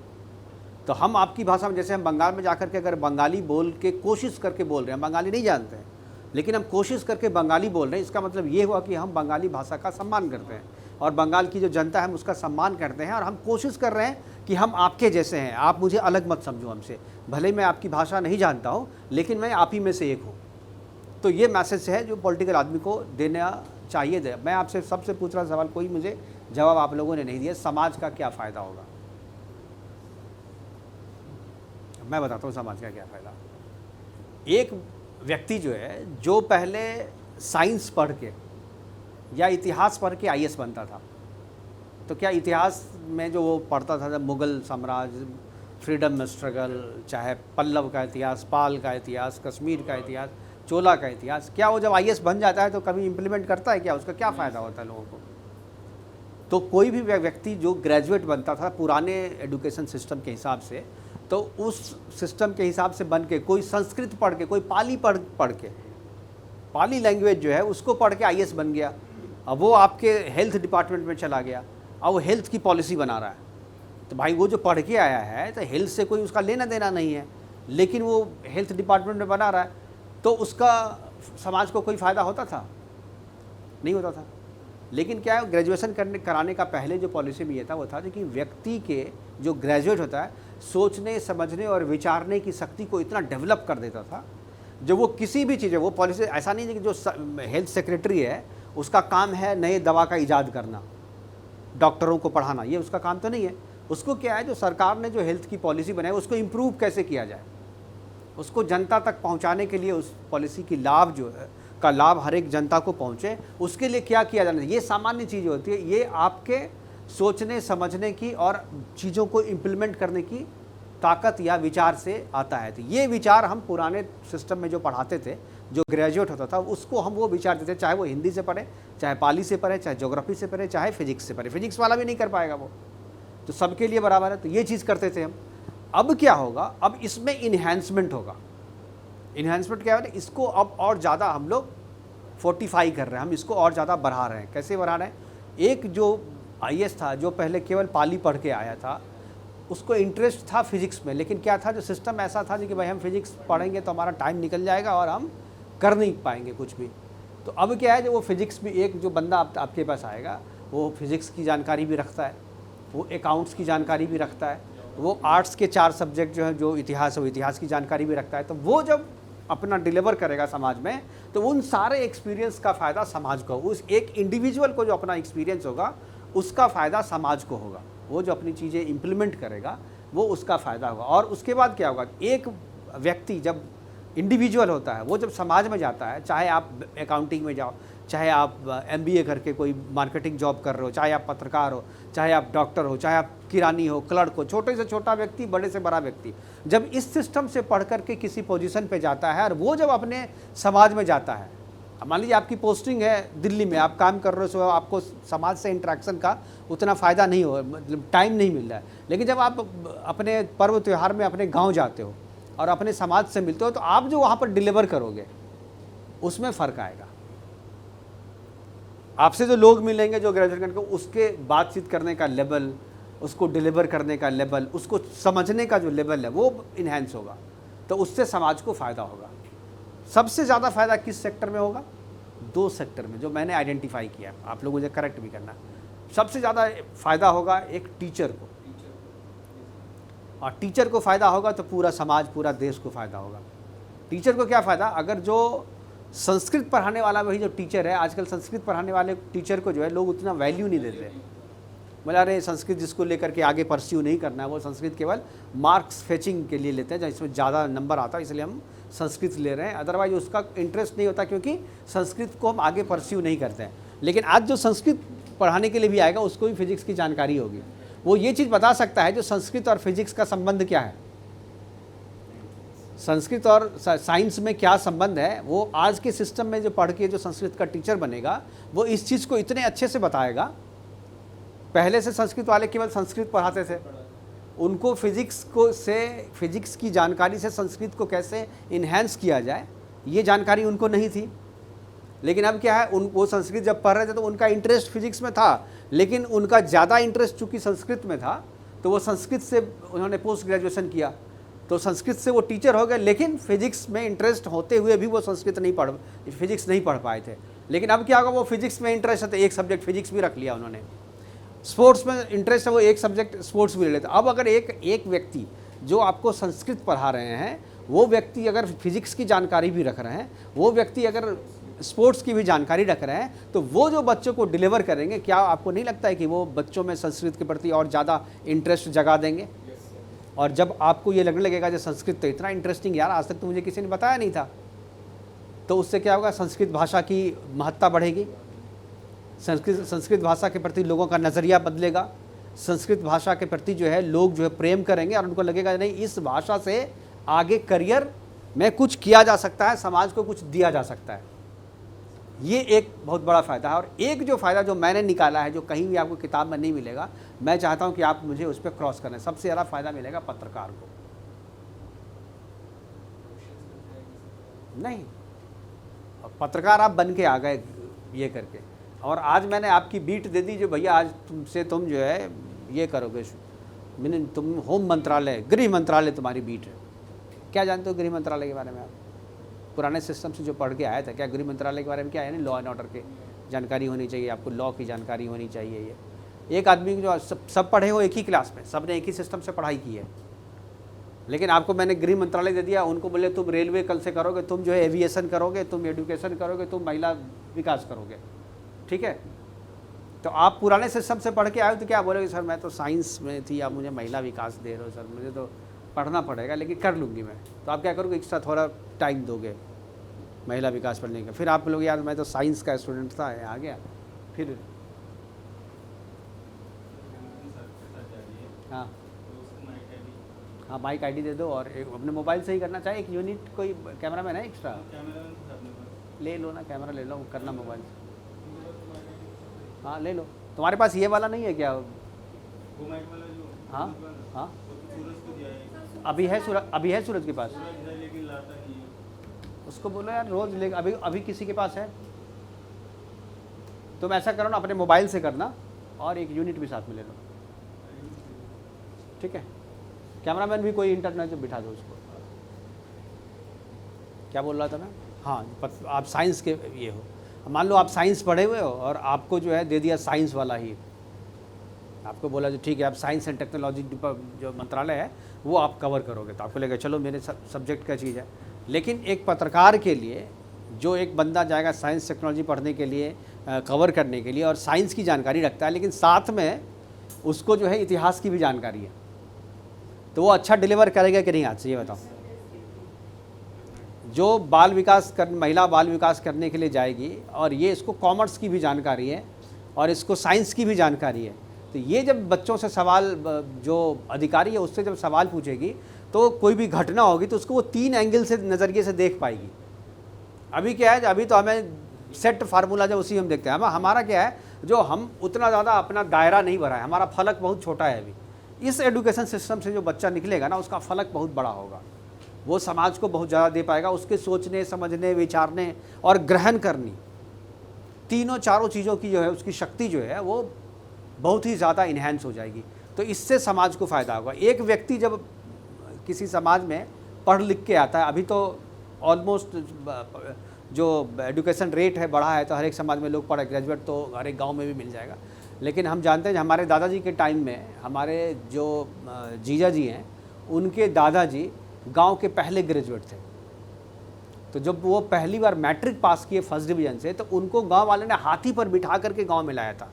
तो हम आपकी भाषा में, जैसे हम बंगाल में जाकर के अगर बंगाली बोल के कोशिश करके बोल रहे हैं, बंगाली नहीं जानते हैं लेकिन हम कोशिश करके बंगाली बोल रहे हैं, इसका मतलब ये हुआ कि हम बंगाली भाषा का सम्मान करते हैं और बंगाल की जो जनता है हम उसका सम्मान करते हैं। और हम कोशिश कर रहे हैं कि हम आपके जैसे हैं, आप मुझे अलग मत समझो हमसे, भले ही मैं आपकी भाषा नहीं जानता हूँ लेकिन मैं आप ही में से एक हूँ। तो ये मैसेज है जो पॉलिटिकल आदमी को देना चाहिए। मैं आपसे सबसे पूछ रहा सवाल, कोई मुझे जवाब आप लोगों ने नहीं दिया। समाज का क्या फ़ायदा होगा? मैं बताता हूँ समाज का क्या फ़ायदा। एक व्यक्ति जो है, जो पहले साइंस पढ़ के या इतिहास पढ़ के IAS बनता था, तो क्या इतिहास में जो वो पढ़ता था, जब मुग़ल साम्राज्य, फ्रीडम में स्ट्रगल, चाहे पल्लव का इतिहास, पाल का इतिहास, कश्मीर का इतिहास, चोला का इतिहास, क्या वो जब IAS बन जाता है तो कभी इम्प्लीमेंट करता है क्या? उसका क्या फ़ायदा होता है लोगों को? तो कोई भी व्यक्ति जो ग्रेजुएट बनता था पुराने एजुकेशन सिस्टम के हिसाब से, तो उस सिस्टम के हिसाब से बन के, कोई संस्कृत पढ़ के, कोई पाली पढ़ के, पाली लैंग्वेज जो है उसको पढ़ के IAS बन गया। अब वो आपके हेल्थ डिपार्टमेंट में चला गया, अब वो हेल्थ की पॉलिसी बना रहा है। तो भाई वो जो पढ़ के आया है तो हेल्थ से कोई उसका लेना देना नहीं है, लेकिन वो हेल्थ डिपार्टमेंट में बना रहा है, तो उसका समाज को कोई फ़ायदा होता था? नहीं होता था। लेकिन क्या है, ग्रेजुएशन कराने का पहले जो पॉलिसी में ये था वो था कि व्यक्ति के जो ग्रेजुएट होता है सोचने, समझने और विचारने की शक्ति को इतना डेवलप कर देता था, जो वो किसी भी चीज़ है, वो पॉलिसी ऐसा नहीं है कि जो हेल्थ सेक्रेटरी है उसका काम है नए दवा का ईजाद करना, डॉक्टरों को पढ़ाना, ये उसका काम तो नहीं है। उसको क्या है, जो सरकार ने जो हेल्थ की पॉलिसी बनाई उसको इम्प्रूव कैसे किया जाए, उसको जनता तक पहुंचाने के लिए, उस पॉलिसी की लाभ जो है का लाभ हर एक जनता को पहुंचे, उसके लिए क्या किया जाना चाहिए। ये सामान्य चीज़ होती है, ये आपके सोचने समझने की और चीज़ों को इम्प्लीमेंट करने की ताकत या विचार से आता है। तो ये विचार हम पुराने सिस्टम में जो पढ़ाते थे, जो ग्रेजुएट होता था उसको हम वो विचार देते, चाहे वो हिंदी से पढ़े, चाहे पाली से पढ़े, चाहे ज्योग्राफी से पढ़े, चाहे फिजिक्स से पढ़े। फिजिक्स वाला भी नहीं कर पाएगा वो, तो सबके लिए बराबर है। तो ये चीज़ करते थे हम। अब क्या होगा, अब इसमें इन्हेंसमेंट होगा। इन्हेंसमेंट क्या है, इसको अब और ज़्यादा हम लोग फोर्टिफाई कर रहे हैं, हम इसको और ज़्यादा बढ़ा रहे हैं। कैसे बढ़ा रहे हैं? एक जो IAS था, जो पहले केवल पाली पढ़ के आया था, उसको इंटरेस्ट था फिजिक्स में, लेकिन क्या था, जो सिस्टम ऐसा था कि भाई हम फिजिक्स पढ़ेंगे तो हमारा टाइम निकल जाएगा और हम कर नहीं पाएंगे कुछ भी। तो अब क्या है, जो वो फिजिक्स में एक जो बंदा आपके पास आएगा, वो फिजिक्स की जानकारी भी रखता है, वो अकाउंट्स की जानकारी भी रखता है, वो आर्ट्स के 4 सब्जेक्ट जो है, जो इतिहास है वो इतिहास की जानकारी भी रखता है। तो वो जब अपना डिलीवर करेगा समाज में, तो उन सारे एक्सपीरियंस का फ़ायदा समाज को, उस एक इंडिविजुअल को जो अपना एक्सपीरियंस होगा उसका फ़ायदा समाज को होगा। वो जो अपनी चीज़ें इम्प्लीमेंट करेगा वो उसका फ़ायदा होगा। और उसके बाद क्या होगा, एक व्यक्ति जब इंडिविजुअल होता है, वो जब समाज में जाता है, चाहे आप अकाउंटिंग में जाओ, चाहे आप MBA करके कोई मार्केटिंग जॉब कर रहे हो, चाहे आप पत्रकार हो, चाहे आप डॉक्टर हो, चाहे आप किरानी हो, क्लर्क हो, छोटे से छोटा व्यक्ति, बड़े से बड़ा व्यक्ति, जब इस सिस्टम से पढ़ करके किसी पोजीशन पे जाता है और वो जब अपने समाज में जाता है, अब मान लीजिए आपकी पोस्टिंग है दिल्ली में, आप काम कर रहे हो, आपको समाज से इंटरेक्शन का उतना फ़ायदा नहीं हो, मतलब टाइम नहीं मिल रहा है। लेकिन जब आप अपने पर्व त्यौहार में अपने गांव जाते हो और अपने समाज से मिलते हो, तो आप जो वहाँ पर डिलीवर करोगे उसमें फ़र्क आएगा। आपसे जो लोग मिलेंगे जो ग्रेजुएट करके, उसके बातचीत करने का लेवल, उसको डिलीवर करने का लेवल, उसको समझने का जो लेवल है वो इन्हेंस होगा, तो उससे समाज को फ़ायदा होगा। सबसे ज़्यादा फ़ायदा किस सेक्टर में होगा? 2 सेक्टर में जो मैंने आइडेंटिफाई किया, आप लोग मुझे करेक्ट भी करना। सबसे ज़्यादा फ़ायदा होगा एक टीचर को, और टीचर को फ़ायदा होगा तो पूरा समाज, पूरा देश को फ़ायदा होगा। टीचर को क्या फ़ायदा? अगर जो संस्कृत पढ़ाने वाला वही जो टीचर है, आजकल संस्कृत पढ़ाने वाले टीचर को जो है लोग उतना वैल्यू नहीं देते। मतलब अरे संस्कृत जिसको लेकर के आगे परस्यू नहीं करना है, वो संस्कृत केवल मार्क्स फेचिंग के लिए लेते हैं, जिसमें ज़्यादा नंबर आता है इसलिए हम संस्कृत ले रहे हैं, अदरवाइज उसका इंटरेस्ट नहीं होता क्योंकि संस्कृत को हम आगे परस्यू नहीं करते हैं। लेकिन आज जो संस्कृत पढ़ाने के लिए भी आएगा उसको भी फिजिक्स की जानकारी होगी, वो ये चीज़ बता सकता है जो संस्कृत और फिजिक्स का संबंध क्या है, संस्कृत और साइंस में क्या संबंध है। वो आज के सिस्टम में जो पढ़ के जो संस्कृत का टीचर बनेगा वो इस चीज़ को इतने अच्छे से बताएगा। पहले से संस्कृत वाले केवल संस्कृत पढ़ाते थे, उनको फिजिक्स की जानकारी से संस्कृत को कैसे इन्हेंस किया जाए ये जानकारी उनको नहीं थी। लेकिन अब क्या है, वो संस्कृत जब पढ़ रहे थे तो उनका इंटरेस्ट फिजिक्स में था, लेकिन उनका ज़्यादा इंटरेस्ट चूँकि संस्कृत में था तो वो संस्कृत से उन्होंने पोस्ट ग्रेजुएशन किया, तो संस्कृत से वो टीचर हो गए। लेकिन फिजिक्स में इंटरेस्ट होते हुए भी वो फिजिक्स नहीं पढ़ पाए थे। लेकिन अब क्या होगा, वो फिजिक्स में इंटरेस्ट है तो एक सब्जेक्ट फिजिक्स भी रख लिया उन्होंने। स्पोर्ट्स में इंटरेस्ट है, वो एक सब्जेक्ट स्पोर्ट्स भी ले लेते। अब अगर एक व्यक्ति जो आपको संस्कृत पढ़ा रहे हैं, वो व्यक्ति अगर फिजिक्स की जानकारी भी रख रहे हैं, वो व्यक्ति अगर स्पोर्ट्स की भी जानकारी रख रहे हैं, तो वो जो बच्चों को डिलीवर करेंगे, क्या आपको नहीं लगता है कि वो बच्चों में संस्कृत के प्रति और ज़्यादा इंटरेस्ट जगा देंगे? और जब आपको ये लगने लगेगा जो संस्कृत तो इतना इंटरेस्टिंग यार, आज तक तो मुझे किसी ने बताया नहीं था, तो उससे क्या होगा, संस्कृत भाषा की महत्ता बढ़ेगी, संस्कृत भाषा के प्रति लोगों का नज़रिया बदलेगा, संस्कृत भाषा के प्रति जो है लोग जो है प्रेम करेंगे और उनको लगेगा नहीं, इस भाषा से आगे करियर में कुछ किया जा सकता है, समाज को कुछ दिया जा सकता है। ये एक बहुत बड़ा फ़ायदा है। और एक जो फ़ायदा जो मैंने निकाला है, जो कहीं भी आपको किताब में नहीं मिलेगा, मैं चाहता हूं कि आप मुझे उस पर क्रॉस करें। सबसे ज़्यादा फ़ायदा मिलेगा पत्रकार को। नहीं, और पत्रकार आप बन के आ गए ये करके, और आज मैंने आपकी बीट दे दी जो भैया आज तुम जो है ये करोगे, तुम होम मंत्रालय, गृह मंत्रालय तुम्हारी बीट है। क्या जानते हो गृह मंत्रालय के बारे में? आप पुराने सिस्टम से जो पढ़ के आया था, क्या गृह मंत्रालय के बारे में क्या है? लॉ एंड ऑर्डर की जानकारी होनी चाहिए, आपको लॉ की जानकारी होनी चाहिए। ये एक आदमी जो सब पढ़े हो एक ही क्लास में, सब ने एक ही सिस्टम से पढ़ाई की है, लेकिन आपको मैंने गृह मंत्रालय दे दिया, उनको बोले तुम रेलवे कल से करोगे, तुम जो है एविएशन करोगे, तुम एजुकेशन करोगे, तुम महिला विकास करोगे, ठीक है? तो आप पुराने सिस्टम से पढ़ के आए तो क्या बोलोगे, सर मैं तो साइंस में थी, आप मुझे महिला विकास दे रहे हो, सर मुझे तो पढ़ना पड़ेगा लेकिन कर लूँगी मैं। तो आप क्या करोगे, एक्स्ट्रा थोड़ा टाइम दोगे महिला विकास पढ़ने का। फिर आप लोग यार मैं तो साइंस का स्टूडेंट था, आ गया फिर। हाँ हाँ, माइक आईडी दे दो, और अपने मोबाइल से ही करना चाहे, एक यूनिट कोई कैमरा मैन है एक्स्ट्रा ले लो ना, कैमरा ले लो, करना मोबाइल से। हाँ ले लो। तुम्हारे पास ये वाला नहीं है क्या? हाँ हाँ, अभी है सूरज के पास, उसको बोलो यार रोज ले। अभी किसी के पास है? तुम ऐसा करो ना, अपने मोबाइल से करना और एक यूनिट भी साथ में ले लो, ठीक है? कैमरामैन भी कोई इंटरनेट से बिठा दो उसको। क्या बोल रहा था मैं? हाँ, आप साइंस के ये हो, मान लो आप साइंस पढ़े हुए हो और आपको जो है दे दिया साइंस वाला ही, आपको बोला जो ठीक है आप साइंस एंड टेक्नोलॉजी जो मंत्रालय है वो आप कवर करोगे, तो आपको लगेगा चलो मेरे सब्जेक्ट का चीज़ है। लेकिन एक पत्रकार के लिए जो एक बंदा जाएगा साइंस टेक्नोलॉजी पढ़ने के लिए, कवर करने के लिए, और साइंस की जानकारी रखता है, लेकिन साथ में उसको जो है इतिहास की भी जानकारी है, तो वो अच्छा डिलीवर करेगा कि नहीं? आज से ये बताओ। जो महिला बाल विकास करने के लिए जाएगी और ये इसको कॉमर्स की भी जानकारी है और इसको साइंस की भी जानकारी है, तो ये जब बच्चों से सवाल, जो अधिकारी है उससे जब सवाल पूछेगी तो कोई भी घटना होगी तो उसको वो 3 एंगल से नज़रिए से देख पाएगी। अभी क्या है, अभी तो हमें सेट फार्मूला जब उसी हम देखते हैं। हमारा क्या है, जो हम उतना ज़्यादा अपना दायरा नहीं बढ़ा है, हमारा फलक बहुत छोटा है अभी। इस एजुकेशन सिस्टम से जो बच्चा निकलेगा ना, उसका फलक बहुत बड़ा होगा, वो समाज को बहुत ज़्यादा दे पाएगा। उसके सोचने, समझने, विचारने और ग्रहण करनी, तीनों चारों चीज़ों की जो है उसकी शक्ति जो है वो बहुत ही ज़्यादा इन्हेंस हो जाएगी। तो इससे समाज को फ़ायदा होगा। एक व्यक्ति जब किसी समाज में पढ़ लिख के आता है, अभी तो ऑलमोस्ट जो एजुकेशन रेट है बढ़ा है, तो हर एक समाज में लोग पढ़े, ग्रेजुएट तो हर एक गांव में भी मिल जाएगा। लेकिन हम जानते हैं हमारे दादाजी के टाइम में, हमारे जो जीजा जी हैं, उनके दादाजी गांव के पहले ग्रेजुएट थे। तो जब वो पहली बार मैट्रिक पास किए फर्स्ट डिवीजन से, तो उनको गांव वाले ने हाथी पर बिठा करके गांव में लाया था।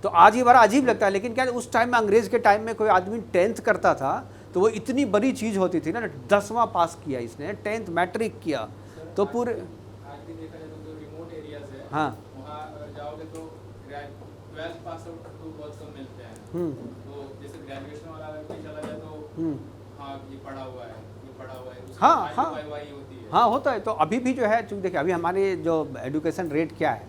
तो आज ये बड़ा अजीब लगता है, लेकिन क्या उस टाइम में, अंग्रेज के टाइम में, कोई आदमी 10th करता था तो वो इतनी बड़ी चीज़ होती थी ना। 10वां पास किया इसने, 10th मैट्रिक किया, तो पूरे आज भी देखा जाए तो जो रिमोट एरियाज है, हाँ वहाँ जाओगे तो 12th पास आउट तो बहुत कम मिलते हैं। तो जैसे ग्रेजुएशन वाला कोई चला जाए तो हाँ ये पढ़ा हुआ है, ये पढ़ा हुआ है, हाँ, हाँ। होती है। हाँ होता है। तो अभी भी जो है, चूँकि देखिए अभी हमारे जो एजुकेशन रेट क्या है,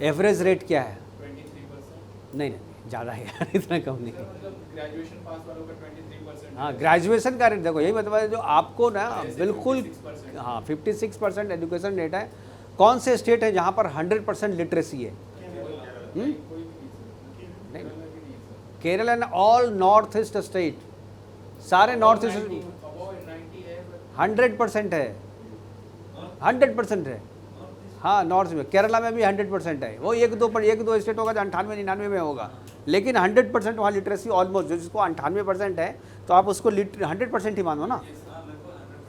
एवरेज रेट क्या है? 23%। नहीं ज़्यादा है यार, इतना कम नहीं। मतलब ग्रेजुएशन पास वालों का 23%। हाँ, ग्रेजुएशन का रेट देखो, यही मतलब है जो आपको ना जैसे बिल्कुल 56%। हाँ 56% एजुकेशन रेट है। कौन से स्टेट है जहाँ पर 100% लिटरेसी है? नहीं, Kerala and all north east state, सारे नॉर्थ ईस्ट 100% है, 100% है। हाँ नॉर्थ में, केरला में भी 100% है। वो एक दो स्टेट होगा जो 98-99 में होगा, लेकिन 100% वहाँ लिटरेसी ऑलमोस्ट, जो जिसको 98% है तो आप उसको 100% ही मानो ना,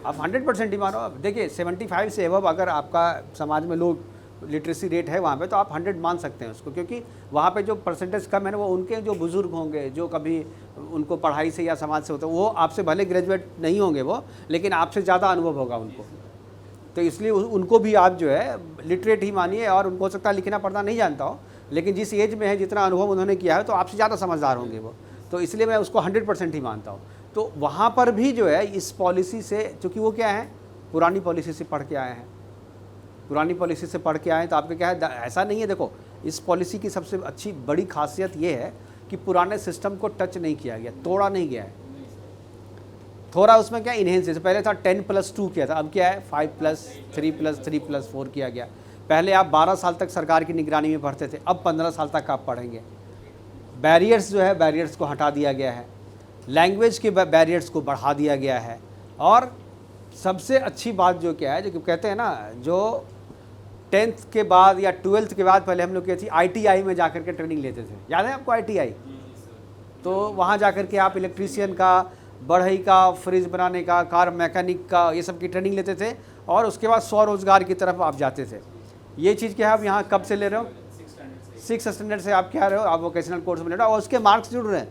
आप 100% ही मानो। अब देखिए 75 से एबव अगर आपका समाज में लोग लिटरेसी रेट है वहाँ पे, तो आप 100 मान सकते हैं उसको, क्योंकि वहाँ पे जो परसेंटेज कम है ना, वो उनके जो बुज़ुर्ग होंगे, जो कभी उनको पढ़ाई से या समाज से होता है, वो आपसे भले ग्रेजुएट नहीं होंगे वो, लेकिन आपसे ज़्यादा अनुभव होगा उनको। तो इसलिए उनको भी आप जो है लिटरेट ही मानिए, और उनको हो सकता है लिखना पढ़ना नहीं जानता हो, लेकिन जिस एज में है, जितना अनुभव उन्होंने किया है, तो आपसे ज़्यादा समझदार होंगे वो। तो इसलिए मैं उसको 100% ही मानता हूँ। तो वहाँ पर भी जो है इस पॉलिसी से, चूँकि वो क्या है, पुरानी पॉलिसी से पढ़ के आए हैं, पुरानी पॉलिसी से पढ़ के आए हैं, तो आपके क्या है, ऐसा नहीं है। देखो इस पॉलिसी की सबसे अच्छी बड़ी खासियत ये है कि पुराने सिस्टम को टच नहीं किया गया, तोड़ा नहीं गया है। थोड़ा उसमें क्या इन्हेंस, जैसे पहले था 10+2 किया था, अब क्या है 5+3+3+4 किया गया। पहले आप 12 साल तक सरकार की निगरानी में पढ़ते थे, अब 15 साल तक आप पढ़ेंगे। बैरियर्स जो है, बैरियर्स को हटा दिया गया है, लैंग्वेज के बैरियर्स को बढ़ा दिया गया है। और सबसे अच्छी बात जो क्या है, जो कहते हैं ना, जो 10th के बाद या 12th के बाद पहले हम लोग क्या थी, ITI में जाकर के ट्रेनिंग लेते थे, याद है आपको ITI? तो वहाँ जाकर के आप इलेक्ट्रीशियन का, बढ़ई का, फ्रिज बनाने का, कार मैकेनिक का, ये सब की ट्रेनिंग लेते थे, और उसके बाद स्वरोजगार की तरफ आप जाते थे। ये चीज़ क्या है, आप यहाँ कब से ले रहे हो? 6th स्टैंडर्ड से आप क्या रहे हो, आप वोकेशनल कोर्स में ले रहे हो, और उसके मार्क्स जुड़ रहे हैं,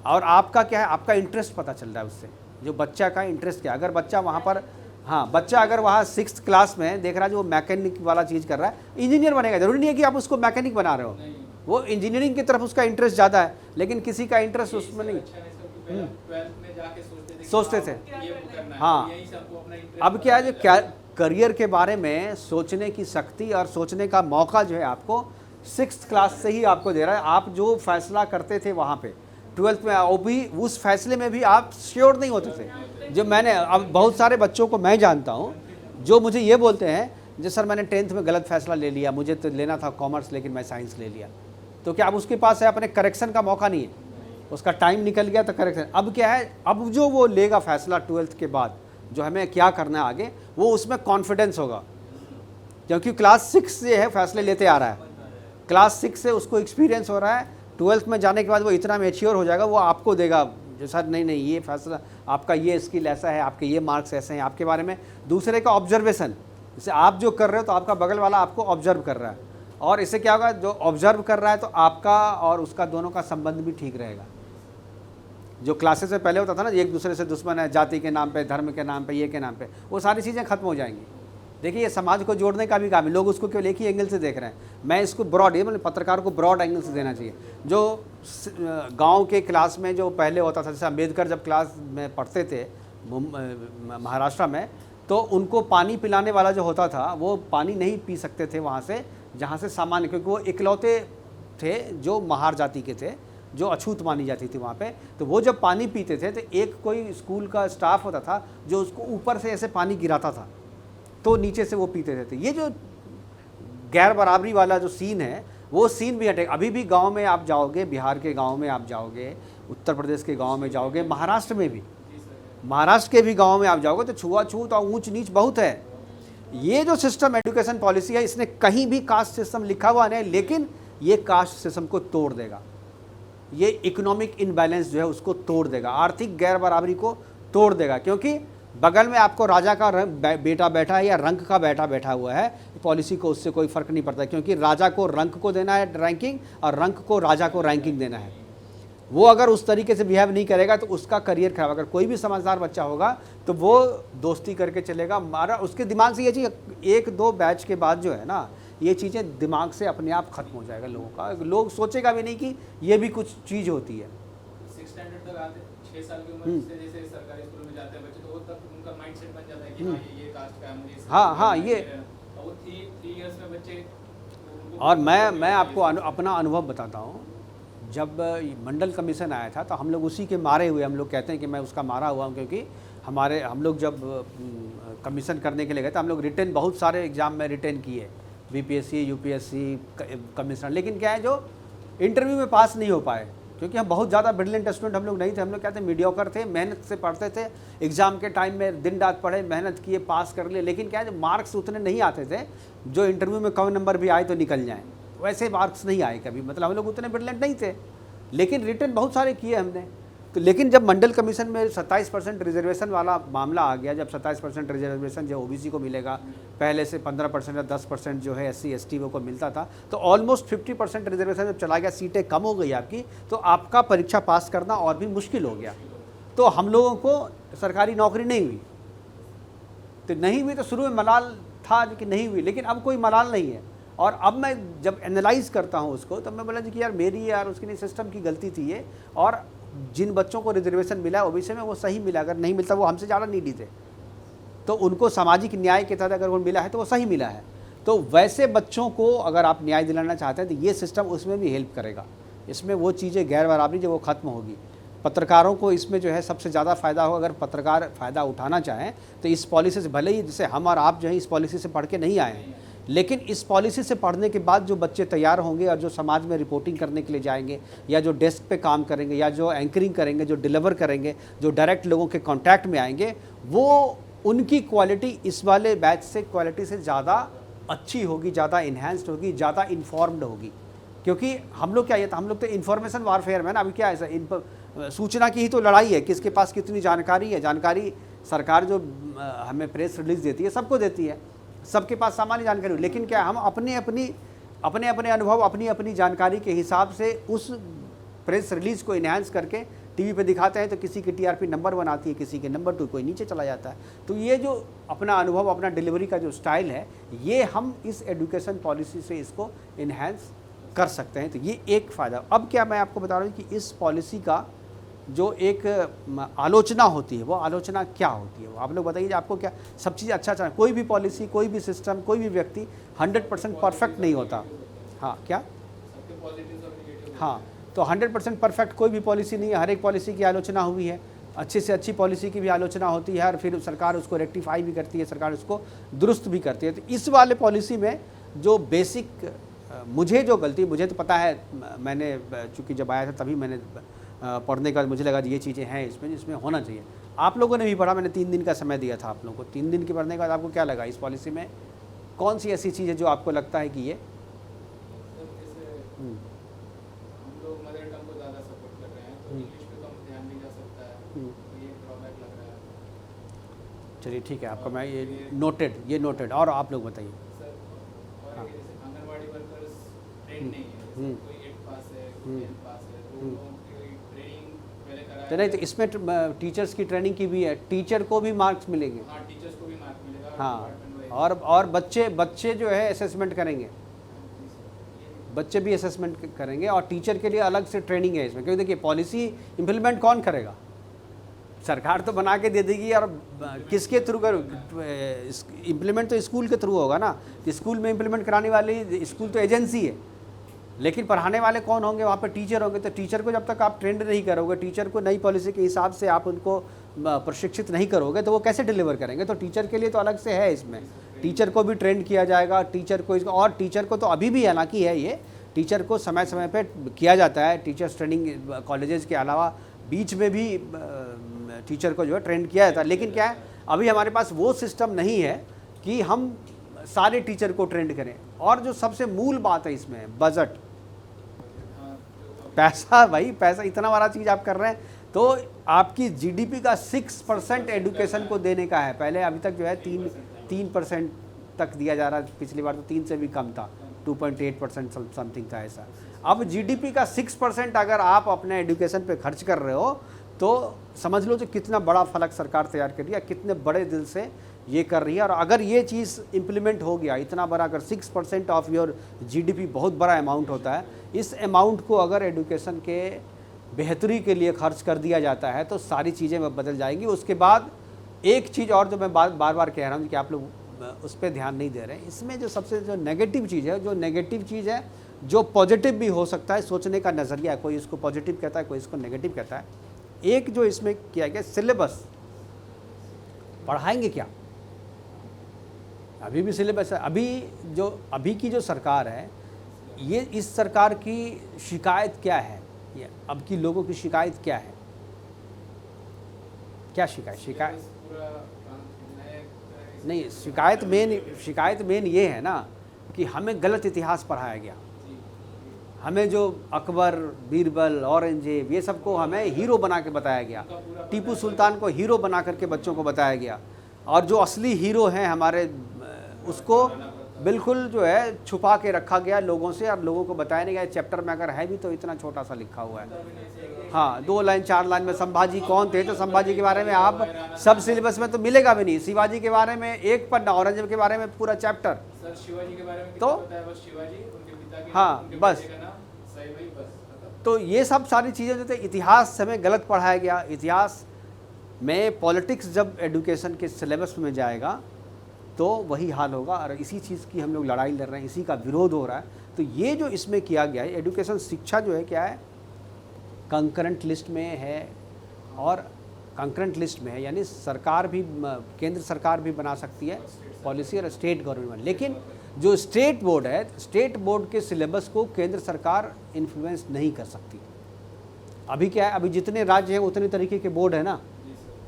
और आपका क्या है, आपका इंटरेस्ट पता चल रहा है उससे, जो बच्चा का इंटरेस्ट क्या है। अगर बच्चा वहाँ पर, हाँ बच्चा अगर वहाँ 6th क्लास में देख रहा है जो मैकेनिक वाला चीज़ कर रहा है, इंजीनियर बनेगा, जरूरी नहीं है कि आप उसको मैकेनिक बना रहे हो, वो इंजीनियरिंग की तरफ उसका इंटरेस्ट ज़्यादा है, लेकिन किसी का इंटरेस्ट उसमें नहीं। सोचते थे, हाँ। अब क्या है, जो करियर के बारे में सोचने की शक्ति और सोचने का मौका जो है आपको 6th क्लास से ही आपको दे रहा है। आप जो फैसला करते थे वहाँ पे 12th में, वो भी उस फैसले में भी आप श्योर नहीं होते थे। जो मैंने, अब बहुत सारे बच्चों को मैं जानता हूँ जो मुझे ये बोलते हैं, जो सर मैंने 10th में गलत फैसला ले लिया, मुझे तो लेना था कॉमर्स लेकिन मैं साइंस ले लिया। तो क्या अब उसके पास है, अपने करेक्शन का मौका नहीं है, उसका टाइम निकल गया तो करेक्शन। अब क्या है, अब जो वो लेगा फैसला 12th के बाद, जो हमें क्या करना है आगे, वो उसमें कॉन्फिडेंस होगा, क्योंकि क्लास 6 से है फैसले लेते आ रहा है, क्लास 6 से उसको एक्सपीरियंस हो रहा है। 12th में जाने के बाद वो इतना मैच्योर हो जाएगा, वो आपको देगा जो सर नहीं ये फैसला, आपका ये स्किल ऐसा है, आपके ये मार्क्स ऐसे हैं, आपके बारे में दूसरे का ऑब्जर्वेशन, जैसे आप जो कर रहे हो तो आपका बगल वाला आपको ऑब्जर्व कर रहा है, और इससे क्या होगा, जो ऑब्जर्व कर रहा है तो आपका और उसका दोनों का संबंध भी ठीक रहेगा। जो क्लासेस में पहले होता था ना, एक दूसरे से दुश्मन है, जाति के नाम पे, धर्म के नाम पे, ये के नाम पे, वो सारी चीज़ें खत्म हो जाएंगी। देखिए ये समाज को जोड़ने का भी काम है, लोग उसको केवल एक ही एंगल से देख रहे हैं। मैं इसको ब्रॉड, ये मतलब पत्रकार को ब्रॉड एंगल से देना चाहिए। जो गांव के क्लास में जो पहले होता था, जैसे अम्बेडकर जब क्लास में पढ़ते थे महाराष्ट्र में, तो उनको पानी पिलाने वाला जो होता था वो पानी नहीं पी सकते थे वहाँ से जहाँ से सामान्य, क्योंकि वो इकलौते थे जो महार जाति के थे, जो अछूत मानी जाती थी वहाँ पे। तो वो जब पानी पीते थे तो एक कोई स्कूल का स्टाफ होता था जो उसको ऊपर से ऐसे पानी गिराता था तो नीचे से वो पीते थे। तो ये जो गैर बराबरी वाला जो सीन है वो सीन भी हटेगा। अभी भी गांव में आप जाओगे, बिहार के गांव में आप जाओगे, उत्तर प्रदेश के गांव में जाओगे, महाराष्ट्र में भी, महाराष्ट्र के भी गांव में आप जाओगे तो छुआछूत और ऊंच नीच बहुत है। ये जो सिस्टम एजुकेशन पॉलिसी है इसने कहीं भी कास्ट सिस्टम लिखा हुआ नहीं, लेकिन ये कास्ट सिस्टम को तोड़ देगा, ये इकोनॉमिक इनबैलेंस जो है उसको तोड़ देगा, आर्थिक गैर बराबरी को तोड़ देगा। क्योंकि बगल में आपको राजा का बेटा बैठा है या रंक का बेटा बैठा हुआ है, पॉलिसी को उससे कोई फ़र्क नहीं पड़ता, क्योंकि राजा को रंक को देना है रैंकिंग और रंक को राजा को रैंकिंग देना है। वो अगर उस तरीके से बिहेव नहीं करेगा तो उसका करियर खराब। अगर कोई भी समझदार बच्चा होगा तो वो दोस्ती करके चलेगा, मारा उसके दिमाग से ये चीज़ 1-2 बैच के बाद जो है ना, ये चीज़ें दिमाग से अपने आप खत्म हो जाएगा लोगों का। लोग सोचेगा भी नहीं कि ये भी कुछ चीज़ होती है। 6 स्टैंडर्ड तक आते, 6 साल की उम्र से जैसे सरकारी स्कूल में जाते हैं बच्चे, तो वो तक उनका माइंडसेट बन जाता है कि हाँ ये कास्ट का है, मुझे हाँ ये। और वो 3 इयर्स में बच्चे। और मैं आपको अपना अनुभव बताता हूँ। जब मंडल कमीशन आया था तो हम लोग उसी के मारे हुए, हम लोग कहते हैं कि मैं उसका मारा हुआ हूँ, क्योंकि हम लोग जब कमीशन करने के लिए गए तो हम लोग रिटेन बहुत सारे एग्ज़ाम में रिटेन किए, बीपीएससी, यूपीएससी कमीशन, लेकिन क्या है जो इंटरव्यू में पास नहीं हो पाए, क्योंकि हम बहुत ज़्यादा ब्रिलियंट स्टूडेंट हम लोग नहीं थे। हम लोग क्या थे, मीडियोकर थे, मेहनत से पढ़ते थे, एग्ज़ाम के टाइम में दिन रात पढ़े, मेहनत किए, पास कर लिए, लेकिन क्या है जो मार्क्स उतने नहीं आते थे जो इंटरव्यू में कम नंबर भी आए तो निकल जाएँ, वैसे मार्क्स नहीं आए कभी। मतलब हम लोग उतने ब्रिलियंट नहीं थे, लेकिन रिटर्न बहुत सारे किए हमने। तो लेकिन जब मंडल कमीशन में 27% रिजर्वेशन वाला मामला आ गया, जब 27% रिजर्वेशन जो ओबीसी को मिलेगा, पहले से 15% या 10% जो है एससी एसटी को मिलता था, तो ऑलमोस्ट 50% रिजर्वेशन जब चला गया, सीटें कम हो गई आपकी, तो आपका परीक्षा पास करना और भी मुश्किल हो गया। तो हम लोगों को सरकारी नौकरी नहीं हुई, तो नहीं हुई तो शुरू में मलाल था कि नहीं हुई, लेकिन अब कोई मलाल नहीं है। और अब मैं जब एनालाइज करता हूँ उसको, तब मैं बोला जी कि यार मेरी यार उसकी नहीं, सिस्टम की गलती थी ये। और जिन बच्चों को रिजर्वेशन मिला ओबीसी में वो सही मिला, अगर नहीं मिलता वो हमसे ज़्यादा नीडी थे, तो उनको सामाजिक न्याय के तहत अगर वो मिला है तो वो सही मिला है। तो वैसे बच्चों को अगर आप न्याय दिलाना चाहते हैं तो ये सिस्टम उसमें भी हेल्प करेगा। इसमें वो चीज़ें गैर बराबरी जो वो ख़त्म होगी। पत्रकारों को इसमें जो है सबसे ज़्यादा फ़ायदा होगा। अगर पत्रकार फ़ायदा उठाना चाहें तो इस पॉलिसी से, भले ही जैसे हम और आप जो है इस पॉलिसी से पढ़ के नहीं आए हैं, लेकिन इस पॉलिसी से पढ़ने के बाद जो बच्चे तैयार होंगे और जो समाज में रिपोर्टिंग करने के लिए जाएंगे, या जो डेस्क पे काम करेंगे, या जो एंकरिंग करेंगे, जो डिलीवर करेंगे, जो डायरेक्ट लोगों के कांटेक्ट में आएंगे, वो उनकी क्वालिटी इस वाले बैच से क्वालिटी से ज़्यादा अच्छी होगी, ज़्यादा इन्हेंस्ड होगी, ज़्यादा इन्फॉर्म्ड होगी। क्योंकि हम लोग क्या, ये था हम लोग तो इन्फॉर्मेशन वारफेयर में ना, अभी क्या है, सूचना की ही तो लड़ाई है, किसके पास कितनी जानकारी है। जानकारी सरकार जो हमें प्रेस रिलीज़ देती है सबको देती है, सबके पास सामान्य जानकारी, लेकिन क्या हम अपने अपने अनुभव, अपनी अपनी जानकारी के हिसाब से उस प्रेस रिलीज़ को इन्हांस करके टीवी पे दिखाते हैं, तो किसी की टीआरपी नंबर 1 आती है, किसी के नंबर 2, कोई नीचे चला जाता है। तो ये जो अपना अनुभव, अपना डिलीवरी का जो स्टाइल है, ये हम इस एजुकेशन पॉलिसी से इसको इन्हांस कर सकते हैं। तो ये एक फ़ायदा। अब क्या मैं आपको बता रहा हूँ कि इस पॉलिसी का जो एक आलोचना होती है, वो आलोचना क्या होती है, वो आप लोग बताइए। आपको क्या सब चीज़ अच्छा, कोई भी पॉलिसी, कोई भी सिस्टम, कोई भी व्यक्ति 100% परफेक्ट नहीं होता। हाँ क्या, हाँ, तो 100% परफेक्ट कोई भी पॉलिसी नहीं है। हर एक पॉलिसी की आलोचना हुई है, अच्छी से अच्छी पॉलिसी की भी आलोचना होती है, और फिर सरकार उसको रेक्टिफाई भी करती है, सरकार उसको दुरुस्त भी करती है। तो इस वाले पॉलिसी में जो बेसिक मुझे जो गलती, मुझे तो पता है, मैंने चूँकि जब आया था तभी मैंने पढ़ने के बाद मुझे लगा ये चीज़ें हैं इसमें होना चाहिए। आप लोगों ने भी पढ़ा, मैंने 3 दिन का समय दिया था आप लोगों को। 3 दिन के पढ़ने के बाद आपको क्या लगा, इस पॉलिसी में कौन सी ऐसी चीज़ है जो आपको लगता है कि ये हम लोग मदर टंग को ज़्यादा सपोर्ट कर रहे हैं, तो इंग्लिश पे कम ध्यान दिया जा सकता है, तो ये ड्रॉबैक लग रहा है। चलिए ठीक है, आपका मैं ये नोटेड। और आप लोग बताइए। सर, और आगे जैसे आंगनवाड़ी वर्कर्स ट्रेन नहीं है, कोई 8 पास है, कोई 10 पास है, तो उन लोगों की ट्रेनिंग पहले कराया। तो नहीं, तो इसमें टीचर्स की ट्रेनिंग की भी है, टीचर को भी मार्क्स मिलेंगे। हाँ, टीचर्स को भी मार्क मिलेगा। हाँ, और बच्चे जो है असेसमेंट करेंगे, बच्चे भी असेसमेंट करेंगे, और टीचर के लिए अलग से ट्रेनिंग है इसमें। क्योंकि देखिए पॉलिसी इम्प्लीमेंट कौन करेगा, सरकार तो बना के दे देगी, और किसके थ्रू कर इम्प्लीमेंट तो स्कूल के थ्रू होगा ना। स्कूल में इम्प्लीमेंट कराने वाली स्कूल तो एजेंसी है, लेकिन पढ़ाने वाले कौन होंगे? वहाँ पे टीचर होंगे। तो टीचर को जब तक आप ट्रेंड नहीं करोगे, टीचर को नई पॉलिसी के हिसाब से आप उनको प्रशिक्षित नहीं करोगे, तो वो कैसे डिलीवर करेंगे? तो टीचर के लिए तो अलग से है, इसमें टीचर को भी ट्रेंड किया जाएगा, टीचर को और टीचर को तो अभी भी हालांकि है, ये टीचर को समय समय पे किया जाता है। टीचर्स ट्रेनिंग कॉलेजेस के अलावा बीच में भी टीचर को जो है ट्रेंड किया जाता है। लेकिन क्या है, अभी हमारे पास वो सिस्टम नहीं है कि हम सारे टीचर को ट्रेंड करें। और जो सबसे मूल बात है इसमें, बजट, पैसा। भाई पैसा इतना बड़ा चीज़ आप कर रहे हैं, तो आपकी जीडीपी का 6% एडुकेशन को देने का है। पहले अभी तक जो है 3% तक दिया जा रहा है, पिछली बार तो 3 से भी कम था, 2.8% समथिंग था ऐसा। अब जीडीपी का 6% अगर आप अपने एजुकेशन पे खर्च कर रहे हो, तो समझ लो जो कितना बड़ा फलक सरकार तैयार कर रही है, कितने बड़े दिल से ये कर रही है। और अगर ये चीज़ इम्प्लीमेंट हो गया, इतना बड़ा, अगर 6% ऑफ योर जीडीपी बहुत बड़ा अमाउंट होता है, इस अमाउंट को अगर एजुकेशन के बेहतरी के लिए खर्च कर दिया जाता है, तो सारी चीज़ें बदल जाएंगी। उसके बाद एक चीज़ और जो मैं बार बार कह रहा हूँ कि आप लोग उस पर ध्यान नहीं दे रहे हैं, इसमें जो सबसे जो नेगेटिव चीज़ है, जो नेगेटिव चीज़ है, जो पॉजिटिव भी हो सकता है, सोचने का नज़रिया है, कोई इसको पॉजिटिव कहता है, कोई इसको नेगेटिव कहता है। एक जो इसमें किया गया सिलेबस, पढ़ाएंगे क्या? अभी भी सिलेबस है। अभी की जो सरकार है, ये इस सरकार की शिकायत क्या है? ये अब की लोगों की शिकायत क्या है? क्या शिकायत नहीं, शिकायत मेन ये है ना कि हमें गलत इतिहास पढ़ाया गया। हमें जो अकबर, बीरबल, औरंगजेब, ये सबको हमें हीरो बना के बताया गया। टीपू सुल्तान को हीरो बना करके बच्चों को बताया गया, और जो असली हीरो हैं हमारे, उसको बिल्कुल जो है छुपा के रखा गया लोगों से, और लोगों को बताया नहीं गया। चैप्टर में अगर है भी तो इतना छोटा सा लिखा हुआ है, हाँ 2 लाइन 4 लाइन में। संभाजी कौन थे, तो संभाजी के बारे में आप सब सिलेबस में तो मिलेगा भी नहीं। शिवाजी के बारे में 1 पन्ना, औरंगजेब के बारे में पूरा चैप्टर। सर शिवाजी के बारे में तो बस शिवाजी, उनके पिता के हाँ, उनके बस। बेटे का नाम, सही भाई, बस। तो ये सब सारी चीज़ें जो थे, इतिहास हमें गलत पढ़ाया गया। इतिहास में पॉलिटिक्स जब एजुकेशन के सिलेबस में जाएगा तो वही हाल होगा, और इसी चीज़ की हम लोग लड़ाई लड़ रहे हैं, इसी का विरोध हो रहा है। तो ये जो इसमें किया गया है, एजुकेशन शिक्षा जो है क्या है, कंकरेंट लिस्ट में है, और कंकरेंट लिस्ट में है, यानी सरकार भी, केंद्र सरकार भी बना सकती है पॉलिसी, और स्टेट गवर्नमेंट। लेकिन जो स्टेट बोर्ड है, स्टेट बोर्ड के सिलेबस को केंद्र सरकार इन्फ्लुएंस नहीं कर सकती। अभी क्या है, अभी जितने राज्य हैं उतने तरीके के बोर्ड है ना।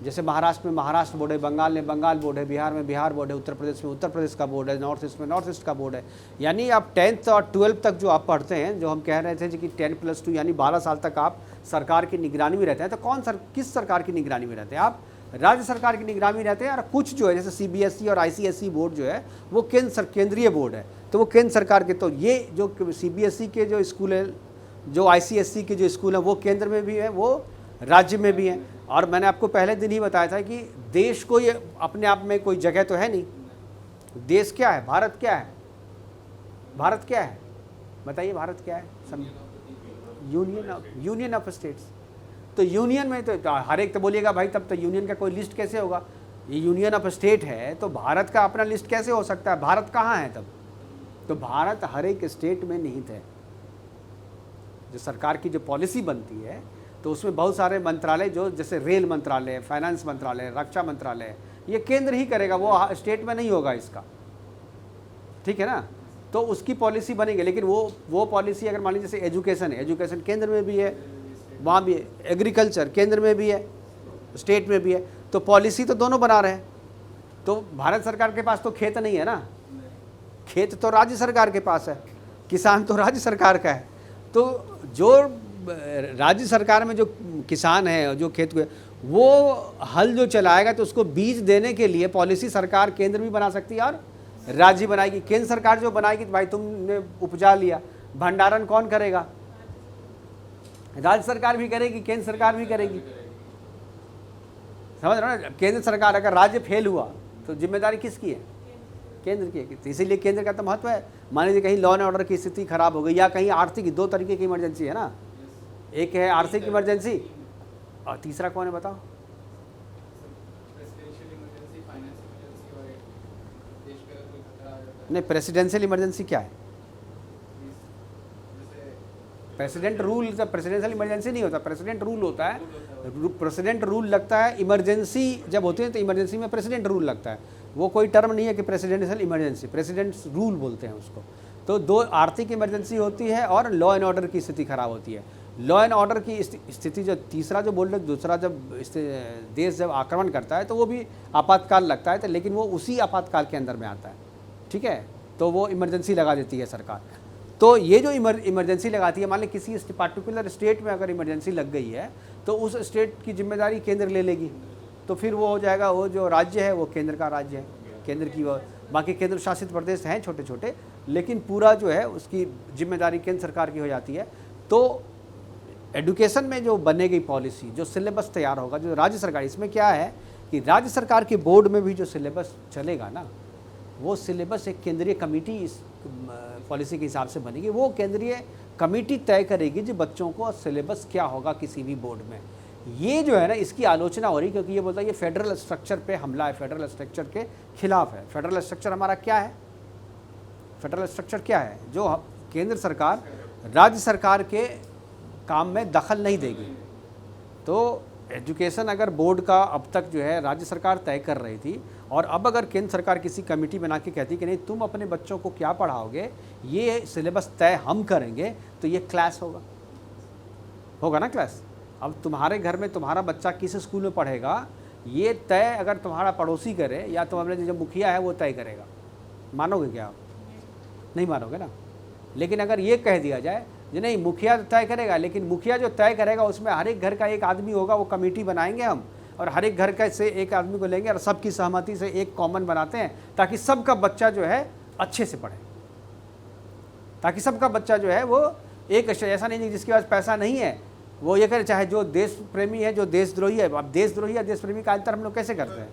जैसे महाराष्ट्र में महाराष्ट्र बोर्ड है, बंगाल में बंगाल बोर्ड है, बिहार में बिहार बोर्ड है, उत्तर प्रदेश में उत्तर प्रदेश का बोर्ड है, नॉर्थ ईस्ट में नॉर्थ ईस्ट का बोर्ड है। यानी आप 10th और 12th तक जो आप पढ़ते हैं, जो हम कह रहे थे कि 10+2 यानी 12 साल तक आप सरकार की निगरानी में रहते हैं, तो किस सरकार की निगरानी में रहते हैं? आप राज्य सरकार की निगरानी में रहते हैं। और कुछ जो है जैसे CBSE और ICSE बोर्ड जो है, वो केंद्रीय बोर्ड है, तो वो केंद्र सरकार के। तो ये जो CBSE के जो स्कूल है, जो ICSE के जो स्कूल हैं, वो केंद्र में भी है, वो राज्य में भी हैं। और मैंने आपको पहले दिन ही बताया था कि देश को ये अपने आप में कोई जगह तो है नहीं। देश क्या है, भारत क्या है? भारत क्या है बताइए, भारत क्या है? Union of states. तो यूनियन में तो हर एक, तो बोलिएगा भाई तब तो यूनियन का कोई लिस्ट कैसे होगा? ये यूनियन ऑफ स्टेट है, तो भारत का अपना लिस्ट कैसे हो सकता है? भारत कहाँ है तब? तो भारत हर एक स्टेट में निहित है। जो सरकार की जो पॉलिसी बनती है, तो उसमें बहुत सारे मंत्रालय, जो जैसे रेल मंत्रालय, फाइनेंस मंत्रालय, रक्षा मंत्रालय, ये केंद्र ही करेगा, वो स्टेट में नहीं होगा इसका, ठीक है ना। तो उसकी पॉलिसी बनेगी। लेकिन वो पॉलिसी अगर मान लीजिए जैसे एजुकेशन है, एजुकेशन केंद्र में भी है, वहाँ भी है। एग्रीकल्चर केंद्र में भी है, स्टेट में भी है। तो पॉलिसी तो दोनों बना रहे हैं। तो भारत सरकार के पास तो खेत नहीं है ना, खेत तो राज्य सरकार के पास है, किसान तो राज्य सरकार का है। तो जो राज्य सरकार में जो किसान है, जो खेत को, वो हल जो चलाएगा, तो उसको बीज देने के लिए पॉलिसी सरकार केंद्र भी बना सकती है और राज्य बनाएगी। केंद्र सरकार जो बनाएगी, तो भाई तुमने उपजा लिया, भंडारण कौन करेगा? राज्य सरकार भी करेगी, केंद्र सरकार भी करेगी। समझ रहे हो ना? केंद्र सरकार, अगर राज्य फेल हुआ तो जिम्मेदारी किसकी है? केंद्र की है। इसीलिए केंद्र का तो महत्व है। मान लीजिए कहीं लॉ एंड ऑर्डर की स्थिति खराब हो गई, या कहीं आर्थिक, 2 तरीके की इमरजेंसी है ना। एक है आर्थिक इमरजेंसी, और तीसरा कौन है बताओ? नहीं, प्रेसिडेंशियल इमरजेंसी क्या है? प्रेसिडेंट रूल, प्रेसिडेंशियल इमरजेंसी नहीं होता, प्रेसिडेंट रूल होता है। प्रेसिडेंट रूल लगता है, इमरजेंसी जब होती है तो इमरजेंसी में प्रेसिडेंट रूल लगता है। वो कोई टर्म नहीं है कि प्रेसिडेंशियल इमरजेंसी, प्रेसिडेंट्स रूल बोलते हैं उसको। तो दो आर्थिक इमरजेंसी होती है और लॉ एंड ऑर्डर की स्थिति खराब होती है। लॉ एंड ऑर्डर की स्थिति जो तीसरा जो बोल रहे, दूसरा जब देश जब आक्रमण करता है तो वो भी आपातकाल लगता है, तो लेकिन वो उसी आपातकाल के अंदर में आता है, ठीक है। तो वो इमरजेंसी लगा देती है सरकार। तो ये जो इमरजेंसी लगाती है, मान लें किसी पार्टिकुलर स्टेट में अगर इमरजेंसी लग गई है तो उस स्टेट की जिम्मेदारी केंद्र ले लेगी। तो फिर वो हो जाएगा, वो जो राज्य है वो केंद्र का राज्य है, केंद्र की वो, बाकी केंद्र शासित प्रदेश हैं छोटे छोटे, लेकिन पूरा जो है उसकी जिम्मेदारी केंद्र सरकार की हो जाती है। तो एडुकेशन में जो बनेगी पॉलिसी, जो सिलेबस तैयार होगा, जो राज्य सरकार, इसमें क्या है कि राज्य सरकार के बोर्ड में भी जो सिलेबस चलेगा ना, वो सिलेबस एक केंद्रीय कमेटी इस पॉलिसी के हिसाब से बनेगी। वो केंद्रीय कमेटी तय करेगी जो बच्चों को सिलेबस क्या होगा किसी भी बोर्ड में। ये जो है ना, इसकी आलोचना हो रही, क्योंकि ये बोलता है ये फेडरल स्ट्रक्चर पे हमला है, फेडरल स्ट्रक्चर के खिलाफ है। फेडरल स्ट्रक्चर हमारा क्या है? फेडरल स्ट्रक्चर क्या है? जो केंद्र सरकार राज्य सरकार के काम में दखल नहीं देगी। तो एजुकेशन अगर बोर्ड का अब तक जो है राज्य सरकार तय कर रही थी, और अब अगर केंद्र सरकार किसी कमेटी बना के कहती कि नहीं तुम अपने बच्चों को क्या पढ़ाओगे, ये सिलेबस तय हम करेंगे, तो ये क्लास होगा ना क्लास। अब तुम्हारे घर में तुम्हारा बच्चा किस स्कूल में पढ़ेगा, ये तय अगर तुम्हारा पड़ोसी करे या तुम्हारे जो मुखिया है वो तय करेगा, मानोगे क्या आप? नहीं मानोगे ना। लेकिन अगर ये कह दिया जाए कि नहीं मुखिया तय करेगा, लेकिन मुखिया जो तय करेगा उसमें हर एक घर का एक आदमी होगा, वो कमेटी बनाएंगे हम, और हर एक घर का से एक आदमी को लेंगे और सबकी सहमति से एक कॉमन बनाते हैं, ताकि सबका बच्चा जो है अच्छे से पढ़े, ताकि सबका बच्चा जो है वो एक, ऐसा नहीं जिसके पास पैसा नहीं है वो ये करे, चाहे जो देश प्रेमी है, जो देशद्रोही है। अब देशद्रोही या देश प्रेमी का अंतर हम लोग कैसे करते हैं?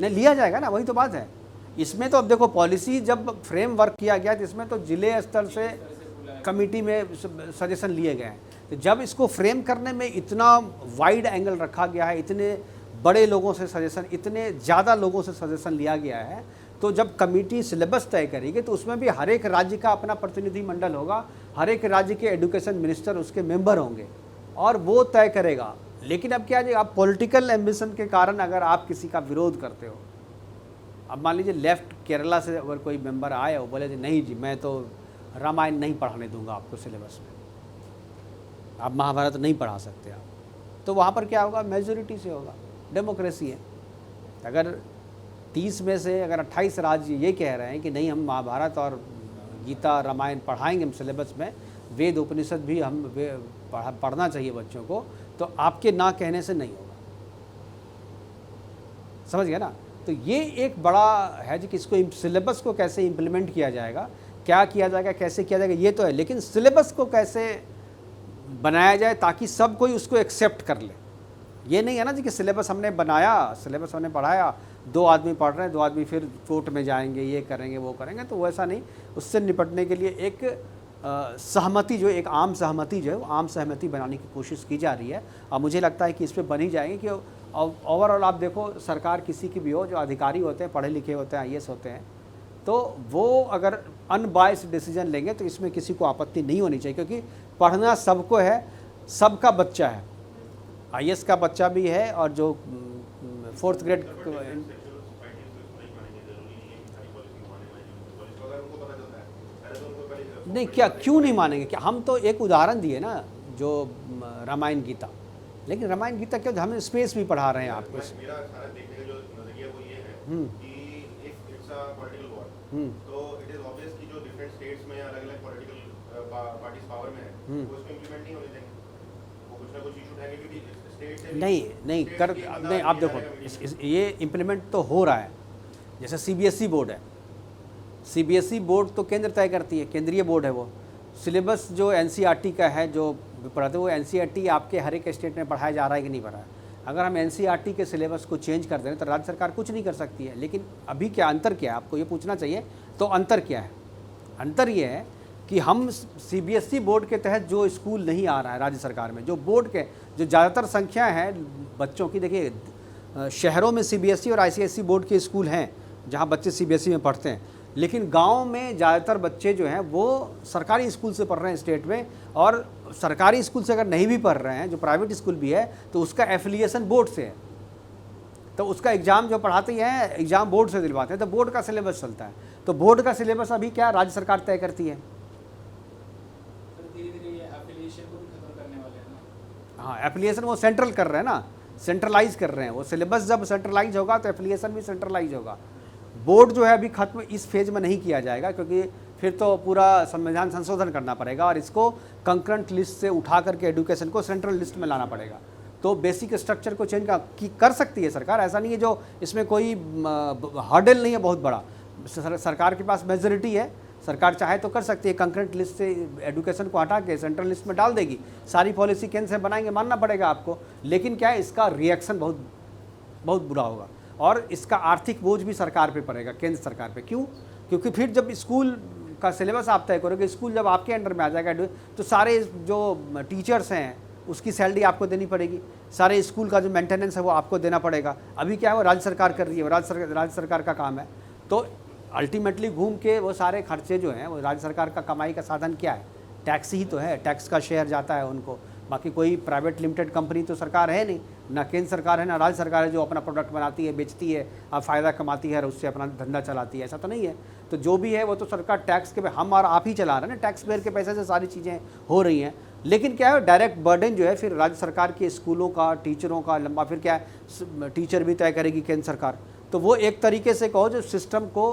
नहीं लिया जाएगा ना, वही तो बात है। इसमें तो अब देखो पॉलिसी जब फ्रेमवर्क किया गया तो इसमें तो जिले स्तर से कमेटी में सजेशन लिए गए हैं। तो जब इसको फ्रेम करने में इतना वाइड एंगल रखा गया है, इतने बड़े लोगों से सजेशन, इतने ज़्यादा लोगों से सजेशन लिया गया है, तो जब कमेटी सिलेबस तय करेगी तो उसमें भी हर एक राज्य का अपना प्रतिनिधि मंडल होगा, हर एक राज्य के एजुकेशन मिनिस्टर उसके मेंबर होंगे और वो तय करेगा। लेकिन अब क्या है, आप पॉलिटिकल एम्बिशन के कारण अगर आप किसी का विरोध करते हो, अब मान लीजिए लेफ्ट केरला से अगर कोई मेंबर आए और बोले जी नहीं जी मैं तो रामायण नहीं पढ़ाने दूंगा आपको सिलेबस में, आप महाभारत नहीं पढ़ा सकते आप, तो वहाँ पर क्या होगा? मेजोरिटी से होगा, डेमोक्रेसी है। अगर 30 में से अगर 28 राज्य ये कह रहे हैं कि नहीं हम महाभारत और गीता रामायण पढ़ाएंगे हम सिलेबस में, वेद उपनिषद भी हम पढ़ना चाहिए बच्चों को, तो आपके ना कहने से नहीं होगा। समझ गया ना? तो ये एक बड़ा है कि इसको सिलेबस को कैसे इम्प्लीमेंट किया जाएगा, क्या किया जाएगा, कैसे किया जाएगा, ये तो है। लेकिन सिलेबस को कैसे बनाया जाए ताकि सब कोई उसको एक्सेप्ट कर ले, ये नहीं है ना जी कि सिलेबस हमने बनाया, सिलेबस हमने पढ़ाया, 2 आदमी पढ़ रहे हैं, 2 आदमी फिर कोर्ट में जाएंगे, ये करेंगे वो करेंगे, तो वैसा नहीं। उससे निपटने के लिए एक सहमति जो एक आम सहमति जो है वो आम सहमति बनाने की कोशिश की जा रही है, और मुझे लगता है कि इस पर बनी जाएगी। कि ओवरऑल आप देखो सरकार किसी की भी हो, जो अधिकारी होते हैं पढ़े लिखे होते हैं, IAS होते हैं, तो वो अगर अनबायस्ड डिसीजन लेंगे तो इसमें किसी को आपत्ति नहीं होनी चाहिए, क्योंकि पढ़ना सबको है, सबका बच्चा है, IAS का बच्चा भी है और जो 4th ग्रेड नहीं, क्या क्यों नहीं मानेंगे? क्या हम तो एक उदाहरण दिए ना, जो रामायण गीता, लेकिन रामायण गीता क्या हम स्पेस भी पढ़ा रहे हैं आपको। मेरा सारा देखने का जो नजरिया वो ये है कि इट्स अ पॉलिटिकल वॉर, तो इट इज ऑब्वियस कि जो डिफरेंट स्टेट्स में अलग-अलग पॉलिटिकल पार्टीज पावर में है वो इसको इंप्लीमेंट नहीं होने देंगे, वो कुछ ना कुछ इशू उठाएंगे, क्योंकि स्टेट से नहीं आप देखो ये इम्प्लीमेंट तो हो रहा है। जैसे CBSE बोर्ड है, CBSE बोर्ड तो केंद्र तय करती है, केंद्रीय बोर्ड है वो। सिलेबस जो NCERT का है जो पढ़ाते वो NCERT आपके हर एक स्टेट में पढ़ाया जा रहा है कि नहीं पढ़ा है। अगर हम NCERT के सिलेबस को चेंज कर दें तो राज्य सरकार कुछ नहीं कर सकती है। लेकिन अभी क्या अंतर क्या है, आपको ये पूछना चाहिए। तो अंतर क्या है? अंतर ये है कि हम CBSE बोर्ड के तहत जो स्कूल नहीं आ रहा है राज्य सरकार में, जो बोर्ड के जो ज़्यादातर संख्या है बच्चों की, देखिए शहरों में CBSE और ICSE बोर्ड के स्कूल हैं, जहाँ बच्चे सीबीएसई में पढ़ते हैं, लेकिन गांव में ज़्यादातर बच्चे जो हैं वो सरकारी स्कूल से पढ़ रहे हैं स्टेट में, और सरकारी स्कूल से अगर नहीं भी पढ़ रहे हैं, जो प्राइवेट स्कूल भी है, तो उसका एफिलिएशन बोर्ड से है, तो उसका एग्ज़ाम जो पढ़ाते हैं एग्ज़ाम बोर्ड से दिलवाते हैं, तो बोर्ड का सिलेबस चलता है। तो बोर्ड का सिलेबस अभी क्या राज्य सरकार तय करती है। धीरे-धीरे ये एफिलिएशन को भी खत्म करने वाले हैं ना। हाँ, एफिलिएशन वो सेंट्रल कर रहे हैं ना, सेंट्रलाइज कर रहे हैं। वो सिलेबस जब सेंट्रलाइज होगा तो एफिलिएशन भी सेंट्रलाइज होगा। बोर्ड जो है अभी खत्म इस फेज में नहीं किया जाएगा, क्योंकि फिर तो पूरा संविधान संशोधन करना पड़ेगा और इसको कंकरेंट लिस्ट से उठा करके एजुकेशन को सेंट्रल लिस्ट में लाना पड़ेगा। तो बेसिक स्ट्रक्चर को चेंज कर सकती है सरकार, ऐसा नहीं है, जो इसमें कोई हर्डल नहीं है बहुत बड़ा। सरकार के पास मेजोरिटी है, सरकार चाहे तो कर सकती है, कंकरेंट लिस्ट से एजुकेशन को हटा के सेंट्रल लिस्ट में डाल देगी। सारी पॉलिसी केंद्र से बनाएंगे, मानना पड़ेगा आपको, लेकिन क्या है, इसका रिएक्शन बहुत बुरा होगा और इसका आर्थिक बोझ भी सरकार पे पड़ेगा, केंद्र सरकार पे। क्यों? क्योंकि फिर जब स्कूल का सिलेबस आप तय करोगे, स्कूल जब आपके अंडर में आ जाएगा, तो सारे जो टीचर्स हैं उसकी सैलरी आपको देनी पड़ेगी, सारे स्कूल का जो मेंटेनेंस है वो आपको देना पड़ेगा। अभी क्या है, वो राज्य सरकार कर रही है, राज्य सरकार का काम है। तो अल्टीमेटली घूम के वो सारे खर्चे जो हैं, वो राज्य सरकार का कमाई का साधन क्या है, टैक्स ही तो है, टैक्स का शेयर जाता है उनको। बाकी कोई प्राइवेट लिमिटेड कंपनी तो सरकार है नहीं, ना केंद्र सरकार है ना राज्य सरकार है जो अपना प्रोडक्ट बनाती है, बेचती है, अब फ़ायदा कमाती है और उससे अपना धंधा चलाती है, ऐसा तो नहीं है। तो जो भी है वो तो सरकार टैक्स के, हम और आप ही चला रहे हैं ना, टैक्स पेयर के पैसे से सारी चीज़ें हो रही हैं। लेकिन क्या है, डायरेक्ट बर्डन जो है फिर राज्य सरकार के स्कूलों का, टीचरों का लंबा, फिर क्या है, टीचर भी तय करेगी केंद्र सरकार। तो वो एक तरीके से कहो जो सिस्टम को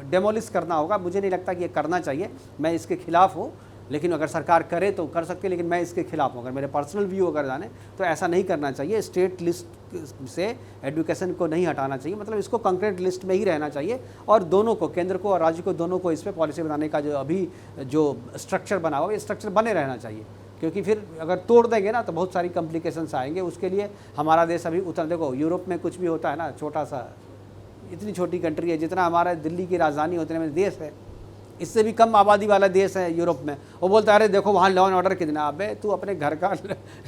डेमोलिश करना होगा। मुझे नहीं लगता कि ये करना चाहिए, मैं इसके खिलाफ हूँ, लेकिन अगर सरकार करे तो कर सकती है, लेकिन मैं इसके खिलाफ हूँ। अगर मेरे पर्सनल व्यू अगर जाने तो ऐसा नहीं करना चाहिए, स्टेट लिस्ट से एजुकेशन को नहीं हटाना चाहिए, मतलब इसको कंकरेंट लिस्ट में ही रहना चाहिए। और दोनों को, केंद्र को और राज्य को, दोनों को इस पर पॉलिसी बनाने का जो अभी जो स्ट्रक्चर बना हुआ है, स्ट्रक्चर बने रहना चाहिए। क्योंकि फिर अगर तोड़ देंगे ना तो बहुत सारी कॉम्प्लिकेशंस आएंगे। उसके लिए हमारा देश अभी देखो, यूरोप में कुछ भी होता है ना, छोटा सा, इतनी छोटी कंट्री है, जितना हमारा दिल्ली की राजधानी उतने में देश है, इससे भी कम आबादी वाला देश है यूरोप में। वो बोलता है अरे देखो वहाँ लॉ एंड ऑर्डर कितना। अबे तू अपने घर का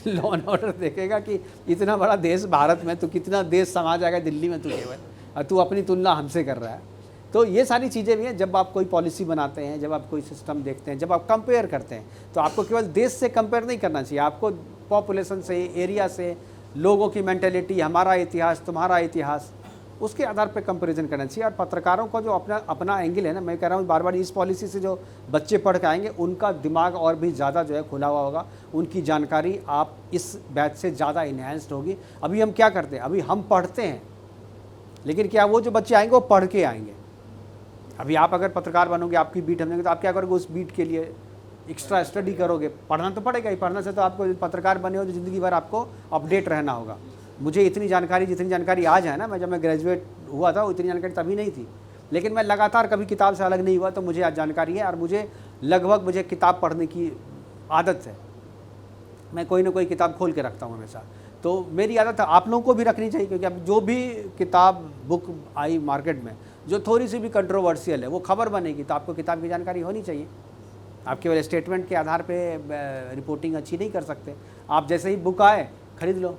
लॉ एंड ऑर्डर देखेगा कि इतना बड़ा देश भारत में, तो कितना देश समा जाएगा दिल्ली में तू केवल, और तू अपनी तुलना हमसे कर रहा है। तो ये सारी चीज़ें भी हैं। जब आप कोई पॉलिसी बनाते हैं, जब आप कोई सिस्टम देखते हैं, जब आप कंपेयर करते हैं, तो आपको केवल देश से कंपेयर नहीं करना चाहिए, आपको पॉपुलेशन से, एरिया से, लोगों की मेंटेलिटी, हमारा इतिहास, तुम्हारा इतिहास, उसके आधार पर कंपैरिजन करना चाहिए। और पत्रकारों का जो अपना एंगल है ना, मैं कह रहा हूँ बार बार, इस पॉलिसी से जो बच्चे पढ़ के आएंगे उनका दिमाग और भी ज़्यादा जो है खुला हुआ होगा, उनकी जानकारी आप इस बैच से ज़्यादा इन्हेंस्ड होगी। अभी हम क्या करते हैं, अभी हम पढ़ते हैं, लेकिन क्या वो जो बच्चे आएंगे वो पढ़ के आएंगे। अभी आप अगर पत्रकार बनोगे, आपकी बीट बनेंगे, तो आप क्या करोगे, उस बीट के लिए एक्स्ट्रा स्टडी करोगे, पढ़ना तो पड़ेगा ही। पढ़ने से तो आपको पत्रकार बने हो तो ज़िंदगी भर आपको अपडेट रहना होगा। मुझे इतनी जानकारी, जितनी जानकारी आज है ना, मैं जब मैं ग्रेजुएट हुआ था उतनी जानकारी तभी नहीं थी, लेकिन मैं लगातार कभी किताब से अलग नहीं हुआ, तो मुझे आज जानकारी है। और मुझे किताब पढ़ने की आदत है, मैं कोई ना कोई किताब खोल के रखता हूँ हमेशा। तो मेरी आदत है, आप लोगों को भी रखनी चाहिए, क्योंकि अब जो भी किताब बुक आई मार्केट में जो थोड़ी सी भी कंट्रोवर्शियल है, वो खबर बनेगी, तो आपको किताब की जानकारी होनी चाहिए। आप केवल स्टेटमेंट के आधार पे रिपोर्टिंग अच्छी नहीं कर सकते। आप जैसे ही बुक आए खरीद लो,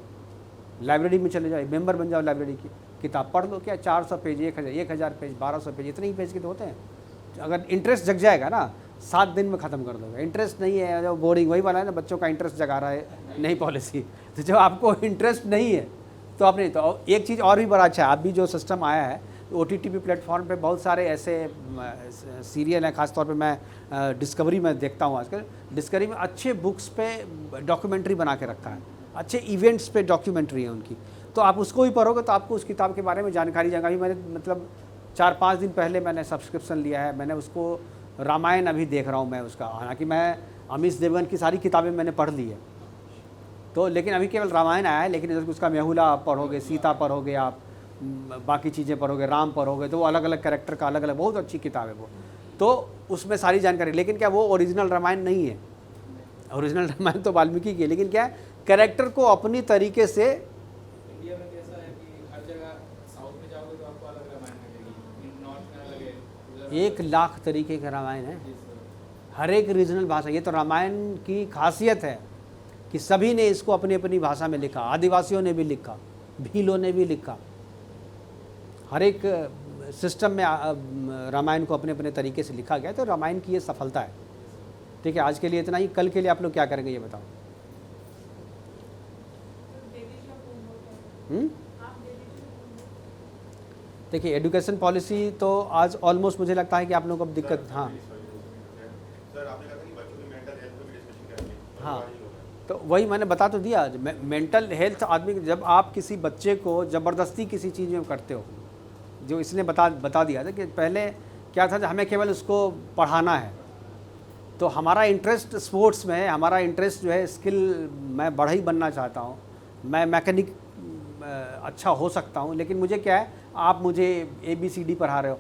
लाइब्रेरी में चले जाओ, मेंबर बन जाओ लाइब्रेरी की, किताब पढ़ लो। क्या 400 पेज, 1000 पेज, 1200 पेज, इतने ही पेज के तो होते हैं। अगर इंटरेस्ट जग जाएगा ना, 7 दिन में ख़त्म कर दोगे। इंटरेस्ट नहीं है, जो बोरिंग, वही वाला है ना, बच्चों का इंटरेस्ट जगा रहा है नई पॉलिसी। तो जब आपको इंटरेस्ट नहीं है तो आप नहीं। तो एक चीज़ और भी बड़ा अच्छा है, अभी जो सिस्टम आया है OTT प्लेटफॉर्म पे बहुत सारे ऐसे सीरियल हैं, ख़ासतौर पे मैं डिस्कवरी में देखता हूँ आजकल। डिस्कवरी में अच्छे बुक्स पे डॉक्यूमेंट्री बना के रखा है, अच्छे इवेंट्स पे डॉक्यूमेंट्री है उनकी। तो आप उसको भी पढ़ोगे तो आपको उस किताब के बारे में जानकारी जाएगी। मैंने मतलब 4-5 दिन पहले मैंने सब्सक्रिप्शन लिया है, मैंने उसको रामायण अभी देख रहा हूँ मैं उसका। हालांकि मैं अमीश देवगन की सारी किताबें मैंने पढ़ ली है, तो लेकिन अभी केवल रामायण आया है। लेकिन उसका मेहुला आप पढ़ोगे, सीता पढ़ोगे, आप बाकी चीज़ें पढ़ोगे, राम पढ़ोगे, तो वो अलग अलग कैरेक्टर का अलग अलग, बहुत अच्छी किताब है वो। तो उसमें सारी जानकारी, लेकिन क्या वो ओरिजिनल रामायण नहीं है। ओरिजिनल रामायण तो वाल्मीकि की है, लेकिन क्या है, कैरेक्टर को अपनी तरीके से। इंडिया में कैसा है कि हर जगह साउथ में जाओगे तो आपको अलग रामायण मिलेगी, नॉर्थ में अलग है, 1 लाख तरीके का रामायण है, हर एक रीजनल भाषा। ये तो रामायण की खासियत है कि सभी ने इसको अपनी अपनी भाषा में लिखा। आदिवासियों ने भी लिखा, भीलों ने भी लिखा, हर एक सिस्टम में रामायण को अपने अपने तरीके से लिखा गया, तो रामायण की ये सफलता है। ठीक है, आज के लिए इतना ही। कल के लिए आप लोग क्या करेंगे ये बताओ। देखिए एजुकेशन पॉलिसी तो आज ऑलमोस्ट मुझे लगता है कि आप लोगों को अब दिक्कत, हाँ सर आपने कहा था कि बच्चों की मेंटल हेल्थ पे भी डिस्कशन करेंगे। हाँ, तो वही मैंने बता तो दिया। मेंटल हेल्थ आदमी, जब आप किसी बच्चे को ज़बरदस्ती किसी चीज़ में करते हो, जो इसने बता दिया था कि पहले क्या था, हमें केवल उसको पढ़ाना है, तो हमारा इंटरेस्ट स्पोर्ट्स में है, हमारा इंटरेस्ट जो है स्किल, मैं बढ़ई बनना चाहता हूँ, मैं मैकेनिक अच्छा हो सकता हूँ, लेकिन मुझे क्या है, आप मुझे ABCD पढ़ा रहे हो।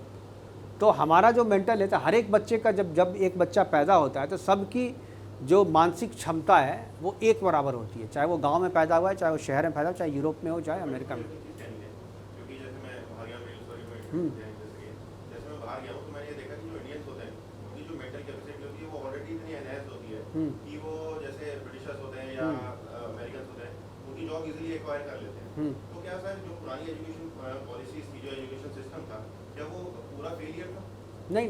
तो हमारा जो मेंटल है, हर एक बच्चे का जब एक बच्चा पैदा होता है तो सबकी जो मानसिक क्षमता है वो एक बराबर होती है, चाहे वो गांव में पैदा हुआ है, चाहे वो शहर में पैदा हो, चाहे यूरोप में हो, चाहे अमेरिका में। क्योंकि जैसे मैं बाहर गया, जैसे मैं बाहर गया हूँ तो मैंने ये देखा कि जो इंडियंस होते हैं उनकी जो मेंटल कैपेसिटी होती है वो ऑलरेडी इतनी एनहांस होती है कि वो जैसे ब्रिटिशर्स होते हैं या अमेरिकन होते हैं, उनकी जॉब इजीली एक्वायर कर लेते हैं। तो क्या सर जो पुरानी एजुकेशन पॉलिसीज थी, जो एजुकेशन सिस्टम था, क्या वो पूरा फेलियर था? नहीं,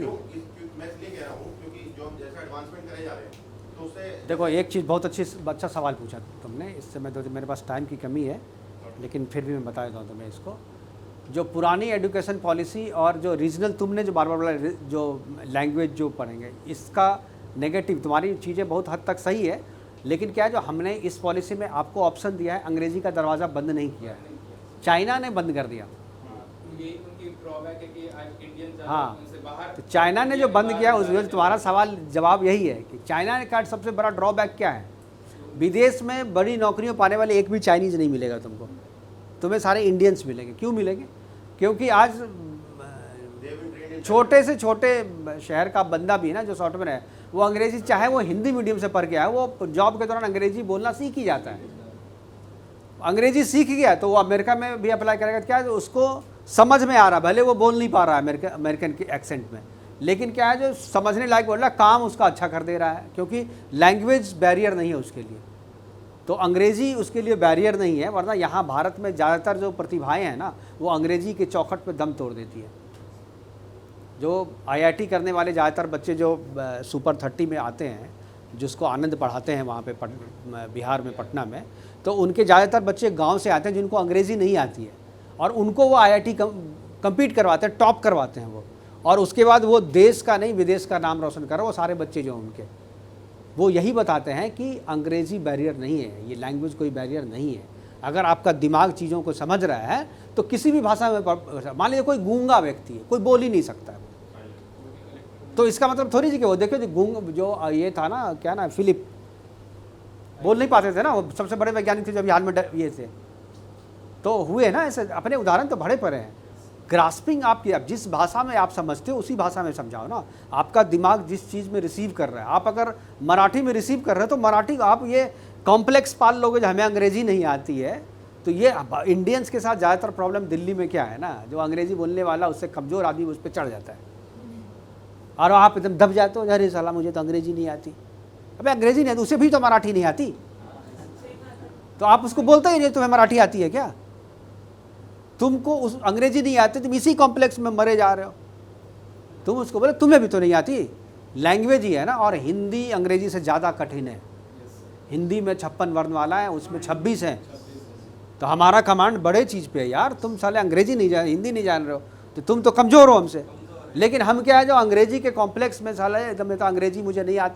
मैं इसलिए कह रहा हूँ क्योंकि जो हम जैसा एडवांसमेंट करे जा रहे हैं तो उससे देखो, एक चीज़ बहुत अच्छा सवाल पूछा तुमने, इससे मैं तो मेरे पास टाइम की कमी है, लेकिन फिर भी मैं बता देता हूँ तुम्हें इसको। जो पुरानी एजुकेशन पॉलिसी और जो रीजनल, तुमने जो बार बोला जो लैंग्वेज जो पढ़ेंगे, इसका नेगेटिव, तुम्हारी चीज़ें बहुत हद तक सही है, लेकिन क्या है, जो हमने इस पॉलिसी में आपको ऑप्शन दिया है, अंग्रेज़ी का दरवाज़ा बंद नहीं किया है, चाइना ने बंद कर दिया। हाँ, तो चाइना ने जो बंद किया, उसमें तुम्हारा सवाल जवाब यही है कि चाइना का सबसे बड़ा ड्रॉबैक क्या है, विदेश में बड़ी नौकरियों पाने वाले एक भी चाइनीज़ नहीं मिलेगा तुमको, तुम्हें सारे इंडियंस मिलेंगे। क्यों मिलेंगे? क्योंकि आज छोटे से छोटे शहर का बंदा भी ना जो सॉफ्टवेयर है, वो अंग्रेज़ी, चाहे वो हिंदी मीडियम से पढ़ के आए, वो जॉब के दौरान अंग्रेज़ी बोलना सीख ही जाता है। अंग्रेज़ी सीख गया तो वो अमेरिका में भी अप्लाई करेगा, क्या है, उसको समझ में आ रहा, भले वो बोल नहीं पा रहा है अमेरिकन के एक्सेंट में, लेकिन क्या है, जो समझने लायक बोल रहा है, काम उसका अच्छा कर दे रहा है, क्योंकि लैंग्वेज बैरियर नहीं है उसके लिए। तो अंग्रेज़ी उसके लिए बैरियर नहीं है, वरना यहाँ भारत में ज़्यादातर जो प्रतिभाएं हैं ना, वो अंग्रेज़ी के चौखट पे दम तोड़ देती है। जो IIT करने वाले ज़्यादातर बच्चे जो सुपर 30 में आते हैं, जिसको आनंद पढ़ाते हैं वहाँ पे बिहार में, पटना में, तो उनके ज़्यादातर बच्चे गांव से आते हैं जिनको अंग्रेज़ी नहीं आती है, और उनको वो IIT कम्पीट करवाते हैं, टॉप करवाते हैं वो, और उसके बाद वो देश का नहीं विदेश का नाम रोशन कर रहे, वो सारे बच्चे जो उनके, वो यही बताते हैं कि अंग्रेज़ी बैरियर नहीं है, ये लैंग्वेज कोई बैरियर नहीं है। अगर आपका दिमाग चीज़ों को समझ रहा है तो किसी भी भाषा में, मान लीजिए कोई गूंगा व्यक्ति है, कोई बोल ही नहीं सकता है, तो इसका मतलब थोड़ी सी कि वो देखो जो गूंग जो ये था ना, क्या ना, फिलिप, बोल नहीं पाते थे ना, वो सबसे बड़े वैज्ञानिक थे, जब हाल में ये थे, तो हुए ना ऐसे, अपने उदाहरण तो बड़े पड़े हैं। ग्रास्पिंग आपकी, अब जिस भाषा में आप समझते हो उसी भाषा में समझाओ ना, आपका दिमाग जिस चीज़ में रिसीव कर रहा है, आप अगर मराठी में रिसीव कर रहे हो तो मराठी आप ये कॉम्प्लेक्स पाल लोगे, जो हमें अंग्रेज़ी नहीं आती है। तो ये इंडियंस के साथ ज़्यादातर प्रॉब्लम दिल्ली में क्या है ना, जो अंग्रेज़ी बोलने वाला उससे कमज़ोर आदमी उस पर चढ़ जाता है, और आप एकदम दब जाते हो, अरे साला मुझे तो अंग्रेज़ी नहीं आती। अबे अंग्रेज़ी नहीं आती, उसे भी तो मराठी नहीं आती, तो आप उसको बोलते ही नहीं तुम्हें मराठी आती है क्या, तुमको उस अंग्रेज़ी नहीं आती, तुम इसी कॉम्प्लेक्स में मरे जा रहे हो। तुम उसको बोले तुम्हें भी तो नहीं आती, लैंग्वेज ही है ना। और हिंदी अंग्रेज़ी से ज़्यादा कठिन है, हिंदी में 56 वर्ण वाला है, उसमें 26 है, तो हमारा कमांड बड़े चीज़ पे है यार। तुम साले अंग्रेज़ी नहीं जान, हिंदी नहीं जान रहे हो, तो तुम तो कमज़ोर हो हमसे। लेकिन हम क्या है, जो अंग्रेज़ी के कॉम्प्लेक्स में साले एकदम, तो अंग्रेज़ी मुझे नहीं आती,